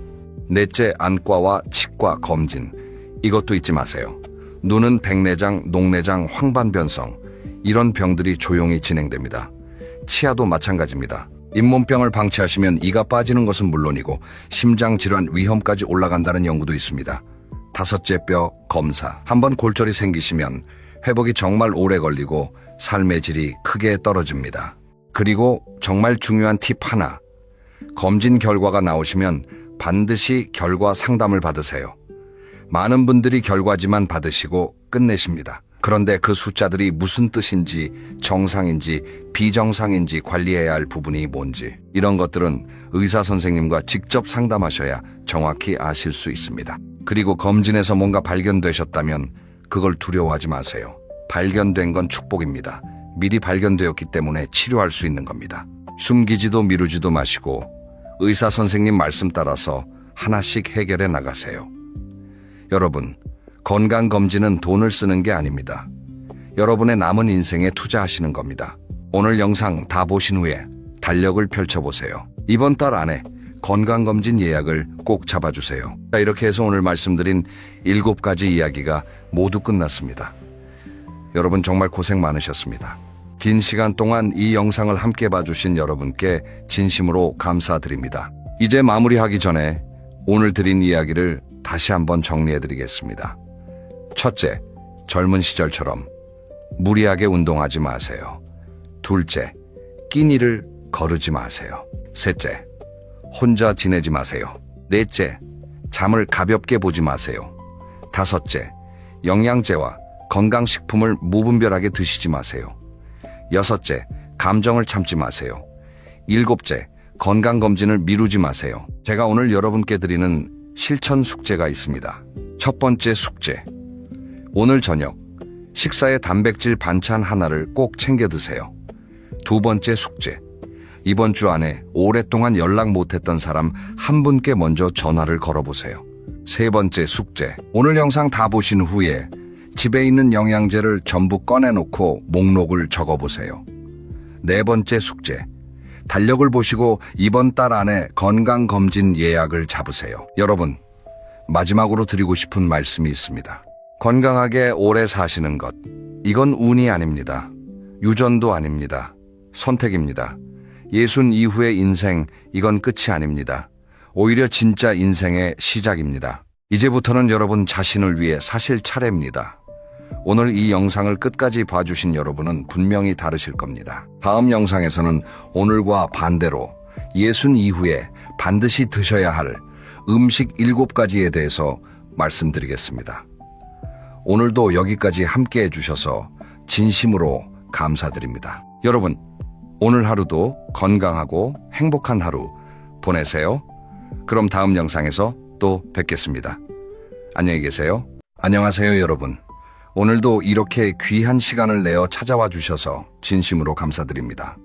Speaker 1: 넷째, 안과와 치과 검진. 이것도 잊지 마세요. 눈은 백내장, 녹내장, 황반변성 이런 병들이 조용히 진행됩니다. 치아도 마찬가지입니다. 잇몸병을 방치하시면 이가 빠지는 것은 물론이고 심장질환 위험까지 올라간다는 연구도 있습니다. 다섯째, 뼈 검사. 한번 골절이 생기시면 회복이 정말 오래 걸리고 삶의 질이 크게 떨어집니다. 그리고 정말 중요한 팁 하나. 검진 결과가 나오시면 반드시 결과 상담을 받으세요. 많은 분들이 결과지만 받으시고 끝내십니다. 그런데 그 숫자들이 무슨 뜻인지, 정상인지, 비정상인지, 관리해야 할 부분이 뭔지, 이런 것들은 의사 선생님과 직접 상담하셔야 정확히 아실 수 있습니다. 그리고 검진에서 뭔가 발견되셨다면 그걸 두려워하지 마세요. 발견된 건 축복입니다. 미리 발견되었기 때문에 치료할 수 있는 겁니다. 숨기지도 미루지도 마시고 의사 선생님 말씀 따라서 하나씩 해결해 나가세요. 여러분, 건강검진은 돈을 쓰는 게 아닙니다. 여러분의 남은 인생에 투자하시는 겁니다. 오늘 영상 다 보신 후에 달력을 펼쳐보세요. 이번 달 안에 건강검진 예약을 꼭 잡아주세요. 자, 이렇게 해서 오늘 말씀드린 7가지 이야기가 모두 끝났습니다. 여러분 정말 고생 많으셨습니다. 긴 시간 동안 이 영상을 함께 봐주신 여러분께 진심으로 감사드립니다. 이제 마무리하기 전에 오늘 드린 이야기를 다시 한번 정리해드리겠습니다. 첫째, 젊은 시절처럼 무리하게 운동하지 마세요. 둘째, 끼니를 거르지 마세요. 셋째, 혼자 지내지 마세요. 넷째, 잠을 가볍게 보지 마세요. 다섯째, 영양제와 건강식품을 무분별하게 드시지 마세요. 여섯째, 감정을 참지 마세요. 일곱째, 건강검진을 미루지 마세요. 제가 오늘 여러분께 드리는 실천 숙제가 있습니다. 첫 번째 숙제, 오늘 저녁 식사에 단백질 반찬 하나를 꼭 챙겨 드세요. 두 번째 숙제, 이번 주 안에 오랫동안 연락 못했던 사람 한 분께 먼저 전화를 걸어보세요. 세 번째 숙제, 오늘 영상 다 보신 후에 집에 있는 영양제를 전부 꺼내놓고 목록을 적어보세요. 네 번째 숙제, 달력을 보시고 이번 달 안에 건강검진 예약을 잡으세요. 여러분, 마지막으로 드리고 싶은 말씀이 있습니다. 건강하게 오래 사시는 것, 이건 운이 아닙니다. 유전도 아닙니다. 선택입니다. 60 이후의 인생, 이건 끝이 아닙니다. 오히려 진짜 인생의 시작입니다. 이제부터는 여러분 자신을 위해 사실 차례입니다. 오늘 이 영상을 끝까지 봐주신 여러분은 분명히 다르실 겁니다. 다음 영상에서는 오늘과 반대로 60 이후에 반드시 드셔야 할 음식 7가지에 대해서 말씀드리겠습니다. 오늘도 여기까지 함께 해주셔서 진심으로 감사드립니다. 여러분, 오늘 하루도 건강하고 행복한 하루 보내세요. 그럼 다음 영상에서 또 뵙겠습니다. 안녕히 계세요. 안녕하세요, 여러분. 오늘도 이렇게 귀한 시간을 내어 찾아와 주셔서 진심으로 감사드립니다.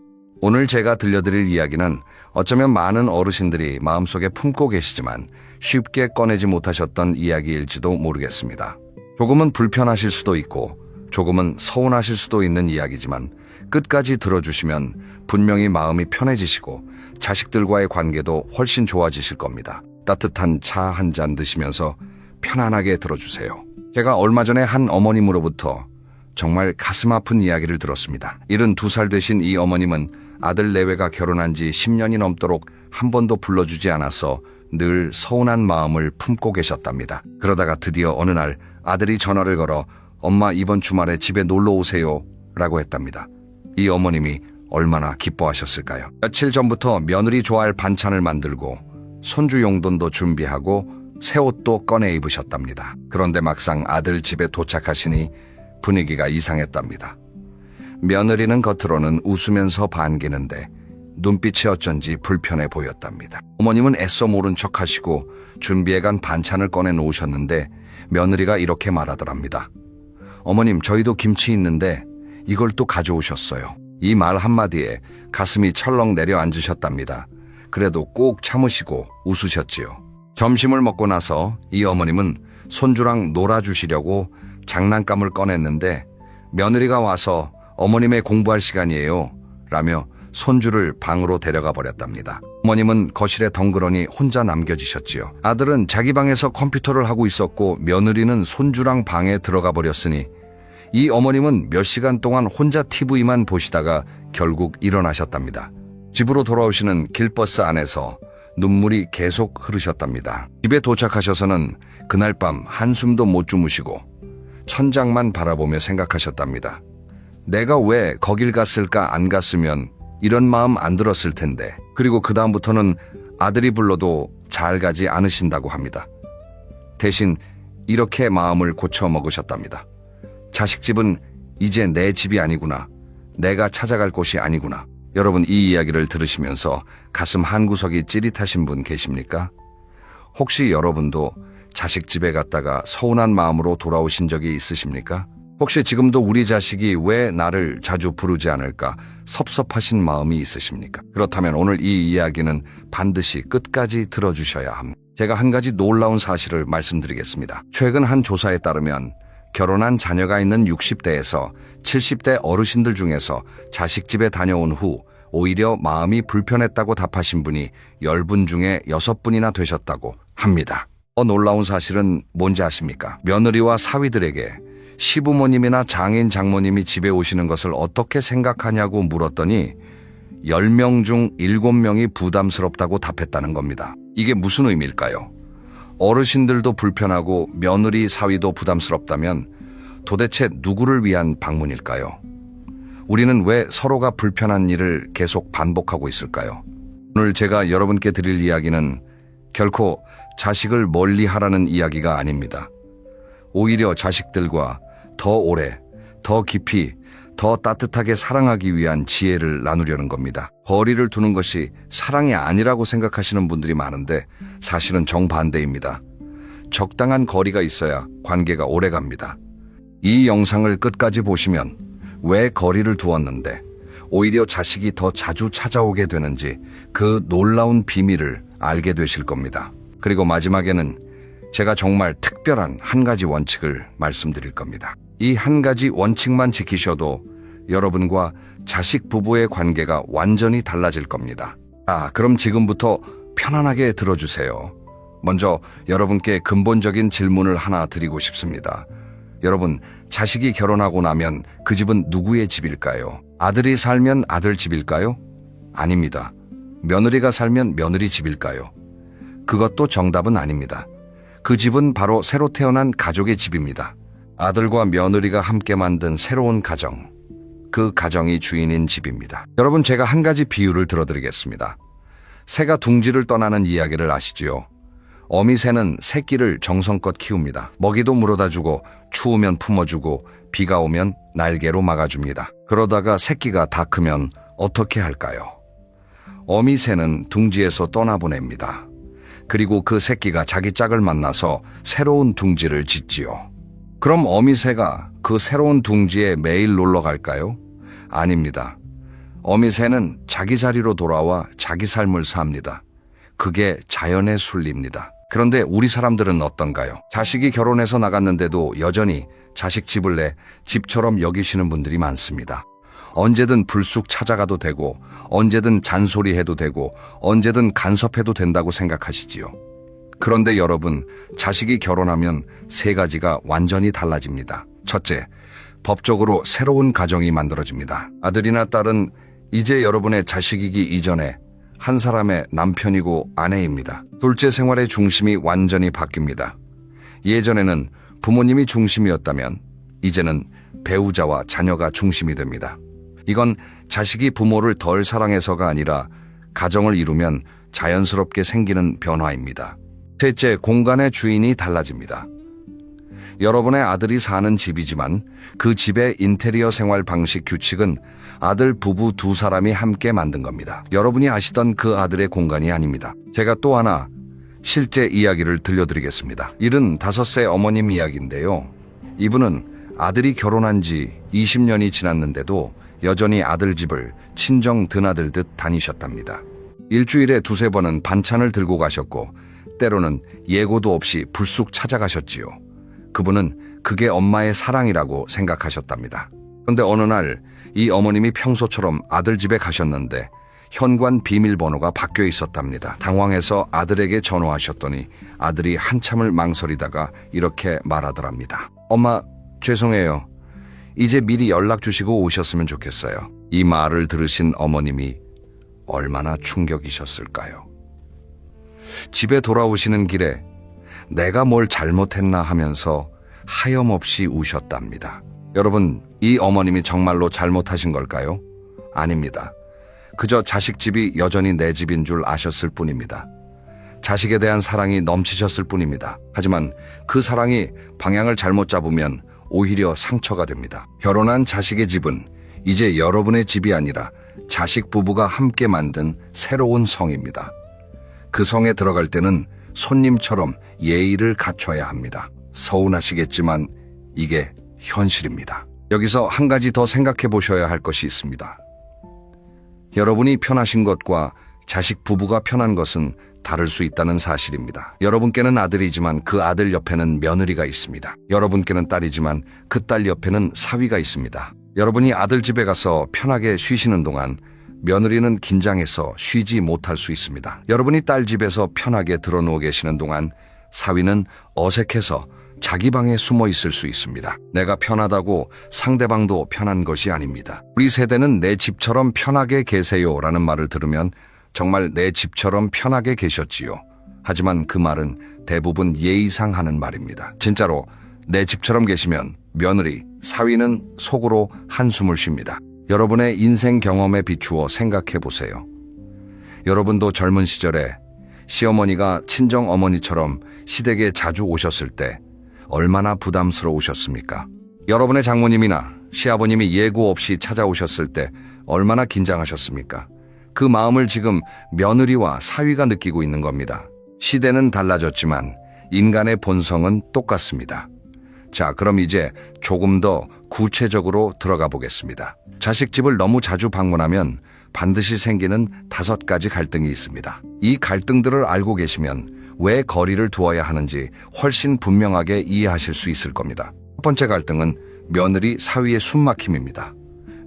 Speaker 1: 오늘 제가 들려드릴 이야기는 어쩌면 많은 어르신들이 마음속에 품고 계시지만 쉽게 꺼내지 못하셨던 이야기일지도 모르겠습니다. 조금은 불편하실 수도 있고 조금은 서운하실 수도 있는 이야기지만 끝까지 들어주시면 분명히 마음이 편해지시고 자식들과의 관계도 훨씬 좋아지실 겁니다. 따뜻한 차 한 잔 드시면서 편안하게 들어주세요. 제가 얼마 전에 한 어머님으로부터 정말 가슴 아픈 이야기를 들었습니다. 72살 되신 이 어머님은 아들 내외가 결혼한 지 10년이 넘도록 한 번도 불러주지 않아서 늘 서운한 마음을 품고 계셨답니다. 그러다가 드디어 어느 날 아들이 전화를 걸어 엄마 이번 주말에 집에 놀러 오세요 라고 했답니다. 이 어머님이 얼마나 기뻐하셨을까요? 며칠 전부터 며느리 좋아할 반찬을 만들고 손주 용돈도 준비하고 새 옷도 꺼내 입으셨답니다. 그런데 막상 아들 집에 도착하시니 분위기가 이상했답니다. 며느리는 겉으로는 웃으면서 반기는데 눈빛이 어쩐지 불편해 보였답니다. 어머님은 애써 모른 척 하시고 준비해간 반찬을 꺼내 놓으셨는데 며느리가 이렇게 말하더랍니다. 어머님, 저희도 김치 있는데 이걸 또 가져오셨어요. 이 말 한마디에 가슴이 철렁 내려앉으셨답니다. 그래도 꼭 참으시고 웃으셨지요. 점심을 먹고 나서 이 어머님은 손주랑 놀아주시려고 장난감을 꺼냈는데 며느리가 와서 어머님의 공부할 시간이에요 라며 손주를 방으로 데려가 버렸답니다. 어머님은 거실에 덩그러니 혼자 남겨지셨지요. 아들은 자기 방에서 컴퓨터를 하고 있었고 며느리는 손주랑 방에 들어가 버렸으니 이 어머님은 몇 시간 동안 혼자 TV만 보시다가 결국 일어나셨답니다. 집으로 돌아오시는 길버스 안에서 눈물이 계속 흐르셨답니다. 집에 도착하셔서는 그날 밤 한숨도 못 주무시고 천장만 바라보며 생각하셨답니다. 내가 왜 거길 갔을까? 안 갔으면 이런 마음 안 들었을 텐데. 그리고 그 다음부터는 아들이 불러도 잘 가지 않으신다고 합니다. 대신 이렇게 마음을 고쳐 먹으셨답니다. 자식 집은 이제 내 집이 아니구나. 내가 찾아갈 곳이 아니구나. 여러분, 이 이야기를 들으시면서 가슴 한구석이 찌릿하신 분 계십니까? 혹시 여러분도 자식 집에 갔다가 서운한 마음으로 돌아오신 적이 있으십니까? 혹시 지금도 우리 자식이 왜 나를 자주 부르지 않을까 섭섭하신 마음이 있으십니까? 그렇다면 오늘 이 이야기는 반드시 끝까지 들어주셔야 합니다. 제가 한 가지 놀라운 사실을 말씀드리겠습니다. 최근 한 조사에 따르면 결혼한 자녀가 있는 60대에서 70대 어르신들 중에서 자식 집에 다녀온 후 오히려 마음이 불편했다고 답하신 분이 10분 중에 6분이나 되셨다고 합니다. 더 놀라운 사실은 뭔지 아십니까? 며느리와 사위들에게 시부모님이나 장인 장모님이 집에 오시는 것을 어떻게 생각하냐고 물었더니 10명 중 7명이 부담스럽다고 답했다는 겁니다. 이게 무슨 의미일까요? 어르신들도 불편하고 며느리 사위도 부담스럽다면 도대체 누구를 위한 방문일까요? 우리는 왜 서로가 불편한 일을 계속 반복하고 있을까요? 오늘 제가 여러분께 드릴 이야기는 결코 자식을 멀리하라는 이야기가 아닙니다. 오히려 자식들과 더 오래, 더 깊이, 더 따뜻하게 사랑하기 위한 지혜를 나누려는 겁니다. 거리를 두는 것이 사랑이 아니라고 생각하시는 분들이 많은데 사실은 정반대입니다. 적당한 거리가 있어야 관계가 오래 갑니다. 이 영상을 끝까지 보시면 왜 거리를 두었는데 오히려 자식이 더 자주 찾아오게 되는지 그 놀라운 비밀을 알게 되실 겁니다. 그리고 마지막에는 제가 정말 특별한 한 가지 원칙을 말씀드릴 겁니다. 이 한 가지 원칙만 지키셔도 여러분과 자식 부부의 관계가 완전히 달라질 겁니다. 그럼 지금부터 편안하게 들어주세요. 먼저 여러분께 근본적인 질문을 하나 드리고 싶습니다. 여러분, 자식이 결혼하고 나면 그 집은 누구의 집일까요? 아들이 살면 아들 집일까요? 아닙니다. 며느리가 살면 며느리 집일까요? 그것도 정답은 아닙니다. 그 집은 바로 새로 태어난 가족의 집입니다. 아들과 며느리가 함께 만든 새로운 가정, 그 가정이 주인인 집입니다. 여러분, 제가 한 가지 비유를 들어드리겠습니다. 새가 둥지를 떠나는 이야기를 아시지요? 어미새는 새끼를 정성껏 키웁니다. 먹이도 물어다주고 추우면 품어주고 비가 오면 날개로 막아줍니다. 그러다가 새끼가 다 크면 어떻게 할까요? 어미새는 둥지에서 떠나보냅니다. 그리고 그 새끼가 자기 짝을 만나서 새로운 둥지를 짓지요. 그럼 어미새가 그 새로운 둥지에 매일 놀러 갈까요? 아닙니다. 어미새는 자기 자리로 돌아와 자기 삶을 삽니다. 그게 자연의 순리입니다. 그런데 우리 사람들은 어떤가요? 자식이 결혼해서 나갔는데도 여전히 자식 집을 내 집처럼 여기시는 분들이 많습니다. 언제든 불쑥 찾아가도 되고 언제든 잔소리해도 되고 언제든 간섭해도 된다고 생각하시지요. 그런데 여러분, 자식이 결혼하면 세 가지가 완전히 달라집니다. 첫째, 법적으로 새로운 가정이 만들어집니다. 아들이나 딸은 이제 여러분의 자식이기 이전에 한 사람의 남편이고 아내입니다. 둘째, 생활의 중심이 완전히 바뀝니다. 예전에는 부모님이 중심이었다면 이제는 배우자와 자녀가 중심이 됩니다. 이건 자식이 부모를 덜 사랑해서가 아니라 가정을 이루면 자연스럽게 생기는 변화입니다. 셋째, 공간의 주인이 달라집니다. 여러분의 아들이 사는 집이지만 그 집의 인테리어 생활 방식 규칙은 아들 부부 두 사람이 함께 만든 겁니다. 여러분이 아시던 그 아들의 공간이 아닙니다. 제가 또 하나 실제 이야기를 들려드리겠습니다. 75세 어머님 이야기인데요. 이분은 아들이 결혼한 지 20년이 지났는데도 여전히 아들 집을 친정 드나들듯 다니셨답니다. 일주일에 두세 번은 반찬을 들고 가셨고 때로는 예고도 없이 불쑥 찾아가셨지요. 그분은 그게 엄마의 사랑이라고 생각하셨답니다. 그런데 어느 날 이 어머님이 평소처럼 아들 집에 가셨는데 현관 비밀번호가 바뀌어 있었답니다. 당황해서 아들에게 전화하셨더니 아들이 한참을 망설이다가 이렇게 말하더랍니다. 엄마, 죄송해요. 이제 미리 연락 주시고 오셨으면 좋겠어요. 이 말을 들으신 어머님이 얼마나 충격이셨을까요? 집에 돌아오시는 길에 내가 뭘 잘못했나 하면서 하염없이 우셨답니다. 여러분, 이 어머님이 정말로 잘못하신 걸까요? 아닙니다. 그저 자식 집이 여전히 내 집인 줄 아셨을 뿐입니다. 자식에 대한 사랑이 넘치셨을 뿐입니다. 하지만 그 사랑이 방향을 잘못 잡으면 오히려 상처가 됩니다. 결혼한 자식의 집은 이제 여러분의 집이 아니라 자식 부부가 함께 만든 새로운 성입니다. 그 성에 들어갈 때는 손님처럼 예의를 갖춰야 합니다. 서운하시겠지만 이게 현실입니다. 여기서 한 가지 더 생각해 보셔야 할 것이 있습니다. 여러분이 편하신 것과 자식 부부가 편한 것은 다를 수 있다는 사실입니다. 여러분께는 아들이지만 그 아들 옆에는 며느리가 있습니다. 여러분께는 딸이지만 그 딸 옆에는 사위가 있습니다. 여러분이 아들 집에 가서 편하게 쉬시는 동안 며느리는 긴장해서 쉬지 못할 수 있습니다. 여러분이 딸 집에서 편하게 드러누워 계시는 동안 사위는 어색해서 자기 방에 숨어 있을 수 있습니다. 내가 편하다고 상대방도 편한 것이 아닙니다. 우리 세대는 내 집처럼 편하게 계세요라는 말을 들으면 정말 내 집처럼 편하게 계셨지요. 하지만 그 말은 대부분 예의상 하는 말입니다. 진짜로 내 집처럼 계시면 며느리, 사위는 속으로 한숨을 쉽니다. 여러분의 인생 경험에 비추어 생각해 보세요. 여러분도 젊은 시절에 시어머니가 친정 어머니처럼 시댁에 자주 오셨을 때 얼마나 부담스러우셨습니까? 여러분의 장모님이나 시아버님이 예고 없이 찾아오셨을 때 얼마나 긴장하셨습니까? 그 마음을 지금 며느리와 사위가 느끼고 있는 겁니다. 시대는 달라졌지만 인간의 본성은 똑같습니다. 자, 그럼 이제 조금 더 구체적으로 들어가 보겠습니다. 자식집을 너무 자주 방문하면 반드시 생기는 5가지 갈등이 있습니다. 이 갈등들을 알고 계시면 왜 거리를 두어야 하는지 훨씬 분명하게 이해하실 수 있을 겁니다. 첫 번째 갈등은 며느리 사위의 숨막힘입니다.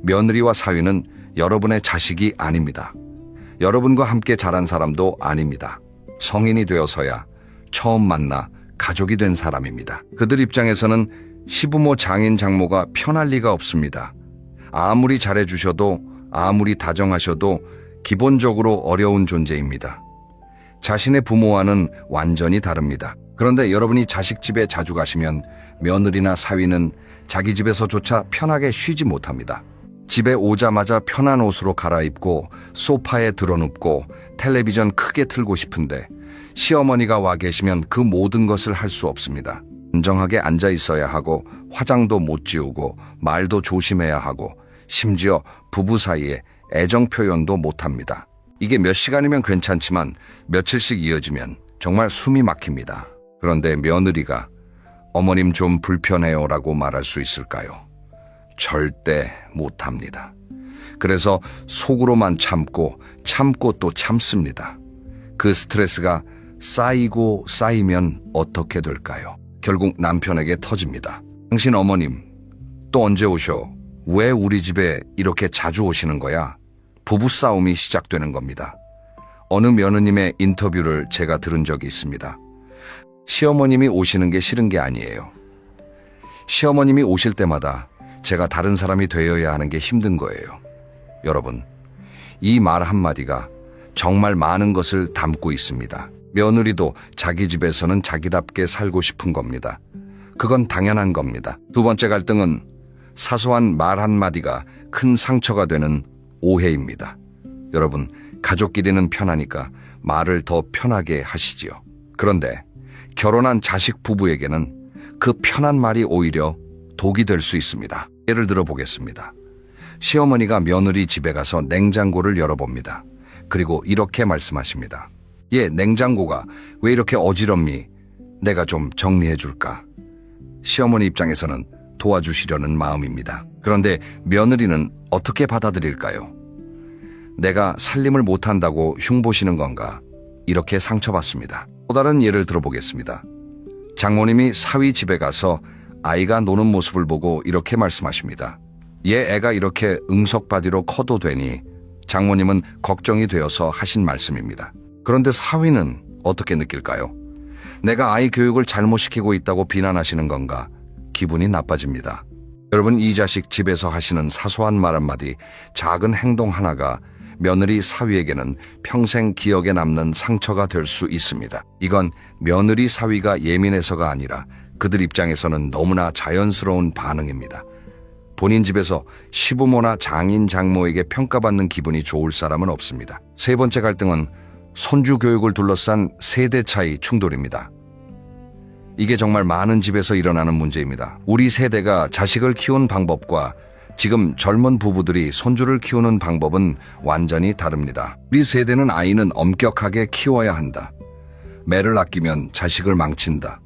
Speaker 1: 며느리와 사위는 여러분의 자식이 아닙니다. 여러분과 함께 자란 사람도 아닙니다. 성인이 되어서야 처음 만나 가족이 된 사람입니다. 그들 입장에서는 시부모, 장인, 장모가 편할 리가 없습니다. 아무리 잘해주셔도 아무리 다정하셔도 기본적으로 어려운 존재입니다. 자신의 부모와는 완전히 다릅니다. 그런데 여러분이 자식 집에 자주 가시면 며느리나 사위는 자기 집에서조차 편하게 쉬지 못합니다. 집에 오자마자 편한 옷으로 갈아입고 소파에 드러눕고 텔레비전 크게 틀고 싶은데 시어머니가 와 계시면 그 모든 것을 할 수 없습니다. 안정하게 앉아 있어야 하고 화장도 못 지우고 말도 조심해야 하고 심지어 부부 사이에 애정 표현도 못합니다. 이게 몇 시간이면 괜찮지만 며칠씩 이어지면 정말 숨이 막힙니다. 그런데 며느리가 어머님 좀 불편해요라고 말할 수 있을까요? 절대 못합니다. 그래서 속으로만 참고 또 참습니다. 그 스트레스가 쌓이고 쌓이면 어떻게 될까요? 결국 남편에게 터집니다. 당신 어머님 또 언제 오셔? 왜 우리 집에 이렇게 자주 오시는 거야? 부부싸움이 시작되는 겁니다. 어느 며느님의 인터뷰를 제가 들은 적이 있습니다. 시어머님이 오시는 게 싫은 게 아니에요. 시어머님이 오실 때마다 제가 다른 사람이 되어야 하는 게 힘든 거예요. 여러분, 이 말 한마디가 정말 많은 것을 담고 있습니다. 며느리도 자기 집에서는 자기답게 살고 싶은 겁니다. 그건 당연한 겁니다. 두 번째 갈등은 사소한 말 한마디가 큰 상처가 되는 오해입니다. 여러분, 가족끼리는 편하니까 말을 더 편하게 하시지요. 그런데 결혼한 자식 부부에게는 그 편한 말이 오히려 독이 될 수 있습니다. 예를 들어 보겠습니다. 시어머니가 며느리 집에 가서 냉장고를 열어봅니다. 그리고 이렇게 말씀하십니다. 얘 냉장고가 왜 이렇게 어지럽니? 내가 좀 정리해 줄까? 시어머니 입장에서는 도와주시려는 마음입니다. 그런데 며느리는 어떻게 받아들일까요? 내가 살림을 못한다고 흉보시는 건가? 이렇게 상처받습니다. 또 다른 예를 들어보겠습니다. 장모님이 사위 집에 가서 아이가 노는 모습을 보고 이렇게 말씀하십니다. 얘 애가 이렇게 응석바디로 커도 되니? 장모님은 걱정이 되어서 하신 말씀입니다. 그런데 사위는 어떻게 느낄까요? 내가 아이 교육을 잘못 시키고 있다고 비난하시는 건가? 기분이 나빠집니다. 여러분, 이 자식 집에서 하시는 사소한 말 한마디, 작은 행동 하나가 며느리 사위에게는 평생 기억에 남는 상처가 될 수 있습니다. 이건 며느리 사위가 예민해서가 아니라 그들 입장에서는 너무나 자연스러운 반응입니다. 본인 집에서 시부모나 장인, 장모에게 평가받는 기분이 좋을 사람은 없습니다. 세 번째 갈등은 손주 교육을 둘러싼 세대 차이 충돌입니다. 이게 정말 많은 집에서 일어나는 문제입니다. 우리 세대가 자식을 키운 방법과 지금 젊은 부부들이 손주를 키우는 방법은 완전히 다릅니다. 우리 세대는 아이는 엄격하게 키워야 한다. 매를 아끼면 자식을 망친다.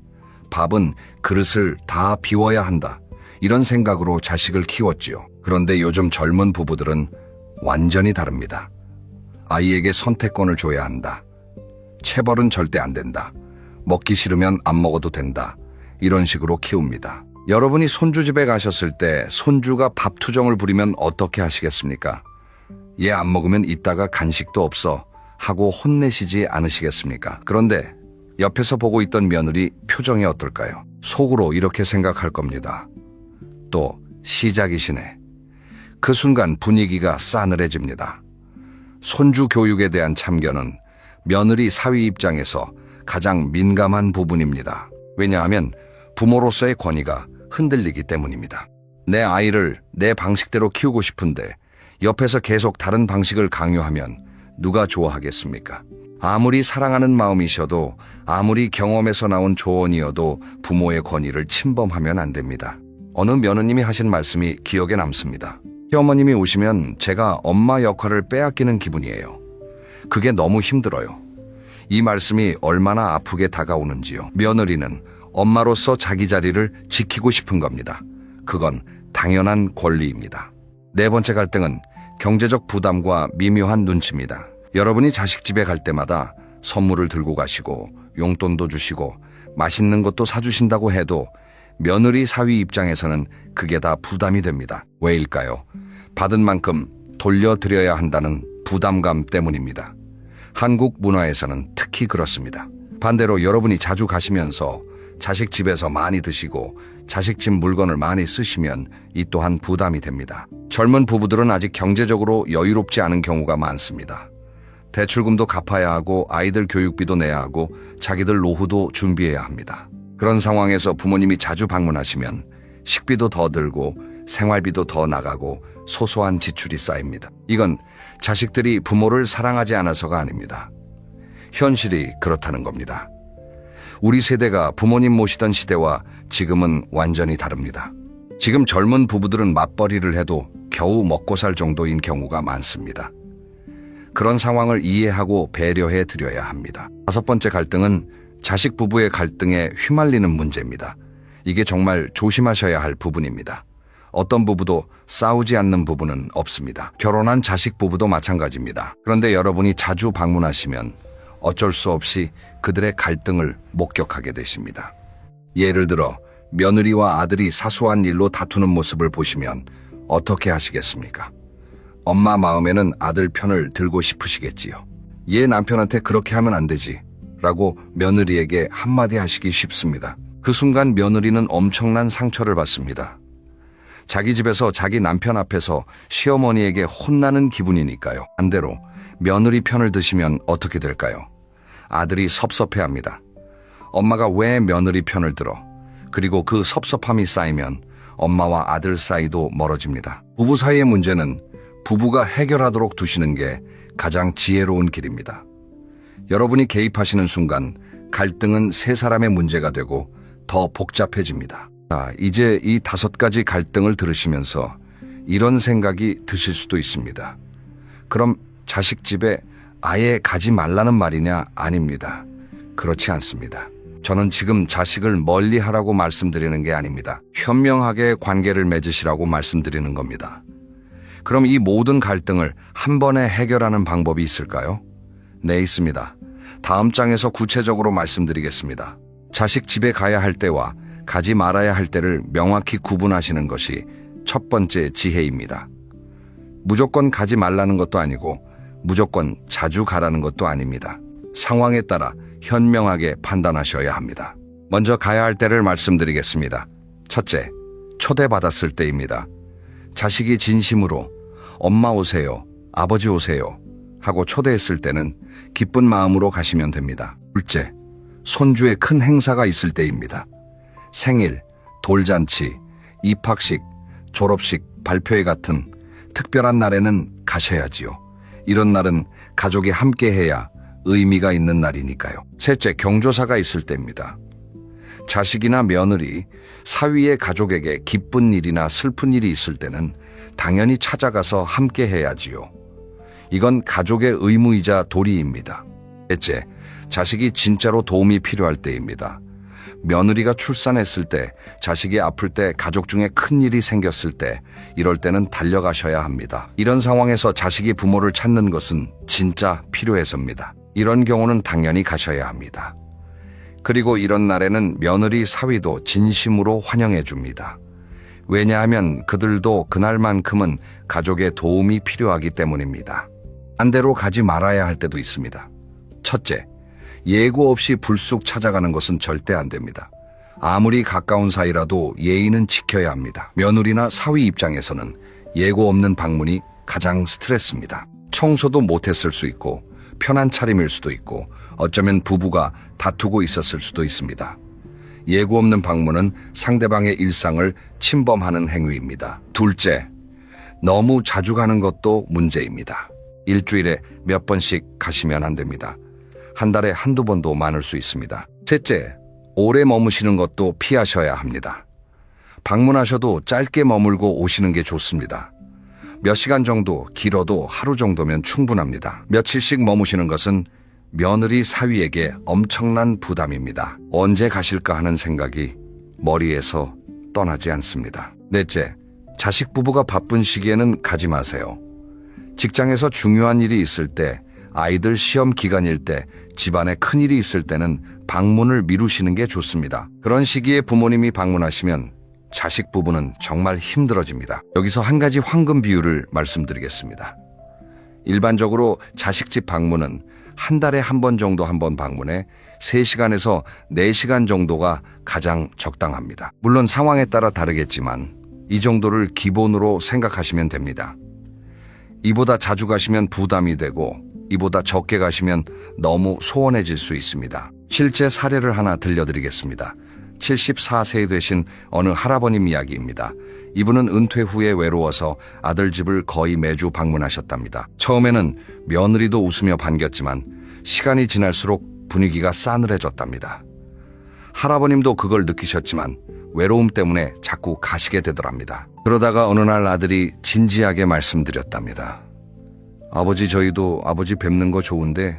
Speaker 1: 밥은 그릇을 다 비워야 한다. 이런 생각으로 자식을 키웠지요. 그런데 요즘 젊은 부부들은 완전히 다릅니다. 아이에게 선택권을 줘야 한다. 체벌은 절대 안 된다. 먹기 싫으면 안 먹어도 된다. 이런 식으로 키웁니다. 여러분이 손주 집에 가셨을 때 손주가 밥 투정을 부리면 어떻게 하시겠습니까? 얘 안 먹으면 이따가 간식도 없어 하고 혼내시지 않으시겠습니까? 그런데 옆에서 보고 있던 며느리 표정이 어떨까요? 속으로 이렇게 생각할 겁니다. 또 시작이시네. 그 순간 분위기가 싸늘해집니다. 손주 교육에 대한 참견은 며느리 사위 입장에서 가장 민감한 부분입니다. 왜냐하면 부모로서의 권위가 흔들리기 때문입니다. 내 아이를 내 방식대로 키우고 싶은데 옆에서 계속 다른 방식을 강요하면 누가 좋아하겠습니까? 아무리 사랑하는 마음이셔도 아무리 경험에서 나온 조언이어도 부모의 권위를 침범하면 안 됩니다. 어느 며느님이 하신 말씀이 기억에 남습니다. 시어머님이 오시면 제가 엄마 역할을 빼앗기는 기분이에요. 그게 너무 힘들어요. 이 말씀이 얼마나 아프게 다가오는지요. 며느리는 엄마로서 자기 자리를 지키고 싶은 겁니다. 그건 당연한 권리입니다. 네 번째 갈등은 경제적 부담과 미묘한 눈치입니다. 여러분이 자식 집에 갈 때마다 선물을 들고 가시고 용돈도 주시고 맛있는 것도 사주신다고 해도 며느리 사위 입장에서는 그게 다 부담이 됩니다. 왜일까요? 받은 만큼 돌려드려야 한다는 부담감 때문입니다. 한국 문화에서는 특히 그렇습니다. 반대로 여러분이 자주 가시면서 자식 집에서 많이 드시고 자식 집 물건을 많이 쓰시면 이 또한 부담이 됩니다. 젊은 부부들은 아직 경제적으로 여유롭지 않은 경우가 많습니다. 대출금도 갚아야 하고 아이들 교육비도 내야 하고 자기들 노후도 준비해야 합니다. 그런 상황에서 부모님이 자주 방문하시면 식비도 더 들고 생활비도 더 나가고 소소한 지출이 쌓입니다. 이건 자식들이 부모를 사랑하지 않아서가 아닙니다. 현실이 그렇다는 겁니다. 우리 세대가 부모님 모시던 시대와 지금은 완전히 다릅니다. 지금 젊은 부부들은 맞벌이를 해도 겨우 먹고 살 정도인 경우가 많습니다. 그런 상황을 이해하고 배려해 드려야 합니다. 다섯 번째 갈등은 자식 부부의 갈등에 휘말리는 문제입니다. 이게 정말 조심하셔야 할 부분입니다. 어떤 부부도 싸우지 않는 부부는 없습니다. 결혼한 자식 부부도 마찬가지입니다. 그런데 여러분이 자주 방문하시면 어쩔 수 없이 그들의 갈등을 목격하게 되십니다. 예를 들어 며느리와 아들이 사소한 일로 다투는 모습을 보시면 어떻게 하시겠습니까? 엄마 마음에는 아들 편을 들고 싶으시겠지요. 얘 남편한테 그렇게 하면 안 되지 라고 며느리에게 한마디 하시기 쉽습니다. 그 순간 며느리는 엄청난 상처를 받습니다. 자기 집에서 자기 남편 앞에서 시어머니에게 혼나는 기분이니까요. 반대로 며느리 편을 드시면 어떻게 될까요? 아들이 섭섭해합니다. 엄마가 왜 며느리 편을 들어? 그리고 그 섭섭함이 쌓이면 엄마와 아들 사이도 멀어집니다. 부부 사이의 문제는 부부가 해결하도록 두시는 게 가장 지혜로운 길입니다. 여러분이 개입하시는 순간 갈등은 세 사람의 문제가 되고 더 복잡해집니다. 이제 이 5가지 갈등을 들으시면서 이런 생각이 드실 수도 있습니다. 그럼 자식 집에 아예 가지 말라는 말이냐? 아닙니다. 그렇지 않습니다. 저는 지금 자식을 멀리 하라고 말씀드리는 게 아닙니다. 현명하게 관계를 맺으시라고 말씀드리는 겁니다. 그럼 이 모든 갈등을 한 번에 해결하는 방법이 있을까요? 네, 있습니다. 다음 장에서 구체적으로 말씀드리겠습니다. 자식 집에 가야 할 때와 가지 말아야 할 때를 명확히 구분하시는 것이 첫 번째 지혜입니다. 무조건 가지 말라는 것도 아니고 무조건 자주 가라는 것도 아닙니다. 상황에 따라 현명하게 판단하셔야 합니다. 먼저 가야 할 때를 말씀드리겠습니다. 첫째, 초대받았을 때입니다. 자식이 진심으로 엄마 오세요, 아버지 오세요 하고 초대했을 때는 기쁜 마음으로 가시면 됩니다. 둘째, 손주의 큰 행사가 있을 때입니다. 생일, 돌잔치, 입학식, 졸업식, 발표회 같은 특별한 날에는 가셔야지요. 이런 날은 가족이 함께해야 의미가 있는 날이니까요. 셋째, 경조사가 있을 때입니다. 자식이나 며느리, 사위의 가족에게 기쁜 일이나 슬픈 일이 있을 때는 당연히 찾아가서 함께해야지요. 이건 가족의 의무이자 도리입니다. 넷째, 자식이 진짜로 도움이 필요할 때입니다. 며느리가 출산했을 때, 자식이 아플 때, 가족 중에 큰일이 생겼을 때, 이럴 때는 달려가셔야 합니다. 이런 상황에서 자식이 부모를 찾는 것은 진짜 필요해서입니다. 이런 경우는 당연히 가셔야 합니다. 그리고 이런 날에는 며느리, 사위도 진심으로 환영해 줍니다. 왜냐하면 그들도 그날만큼은 가족의 도움이 필요하기 때문입니다. 반대로 가지 말아야 할 때도 있습니다. 첫째, 예고 없이 불쑥 찾아가는 것은 절대 안 됩니다. 아무리 가까운 사이라도 예의는 지켜야 합니다. 며느리나 사위 입장에서는 예고 없는 방문이 가장 스트레스입니다. 청소도 못했을 수 있고 편한 차림일 수도 있고 어쩌면 부부가 다투고 있었을 수도 있습니다. 예고 없는 방문은 상대방의 일상을 침범하는 행위입니다. 둘째, 너무 자주 가는 것도 문제입니다. 일주일에 몇 번씩 가시면 안 됩니다. 한 달에 한두 번도 많을 수 있습니다. 셋째, 오래 머무시는 것도 피하셔야 합니다. 방문하셔도 짧게 머물고 오시는 게 좋습니다. 몇 시간 정도, 길어도 하루 정도면 충분합니다. 며칠씩 머무시는 것은 며느리, 사위에게 엄청난 부담입니다. 언제 가실까 하는 생각이 머리에서 떠나지 않습니다. 넷째, 자식 부부가 바쁜 시기에는 가지 마세요. 직장에서 중요한 일이 있을 때, 아이들 시험 기간일 때, 집안에 큰일이 있을 때는 방문을 미루시는 게 좋습니다. 그런 시기에 부모님이 방문하시면 자식 부부는 정말 힘들어집니다. 여기서 한 가지 황금 비율을 말씀드리겠습니다. 일반적으로 자식집 방문은 한 달에 한 번 정도 한 번 방문해 3시간에서 4시간 정도가 가장 적당합니다. 물론 상황에 따라 다르겠지만 이 정도를 기본으로 생각하시면 됩니다. 이보다 자주 가시면 부담이 되고 이보다 적게 가시면 너무 소원해질 수 있습니다. 실제 사례를 하나 들려드리겠습니다. 74세 되신 어느 할아버님 이야기입니다. 이분은 은퇴 후에 외로워서 아들 집을 거의 매주 방문하셨답니다. 처음에는 며느리도 웃으며 반겼지만 시간이 지날수록 분위기가 싸늘해졌답니다. 할아버님도 그걸 느끼셨지만 외로움 때문에 자꾸 가시게 되더랍니다. 그러다가 어느 날 아들이 진지하게 말씀드렸답니다. 아버지, 저희도 아버지 뵙는 거 좋은데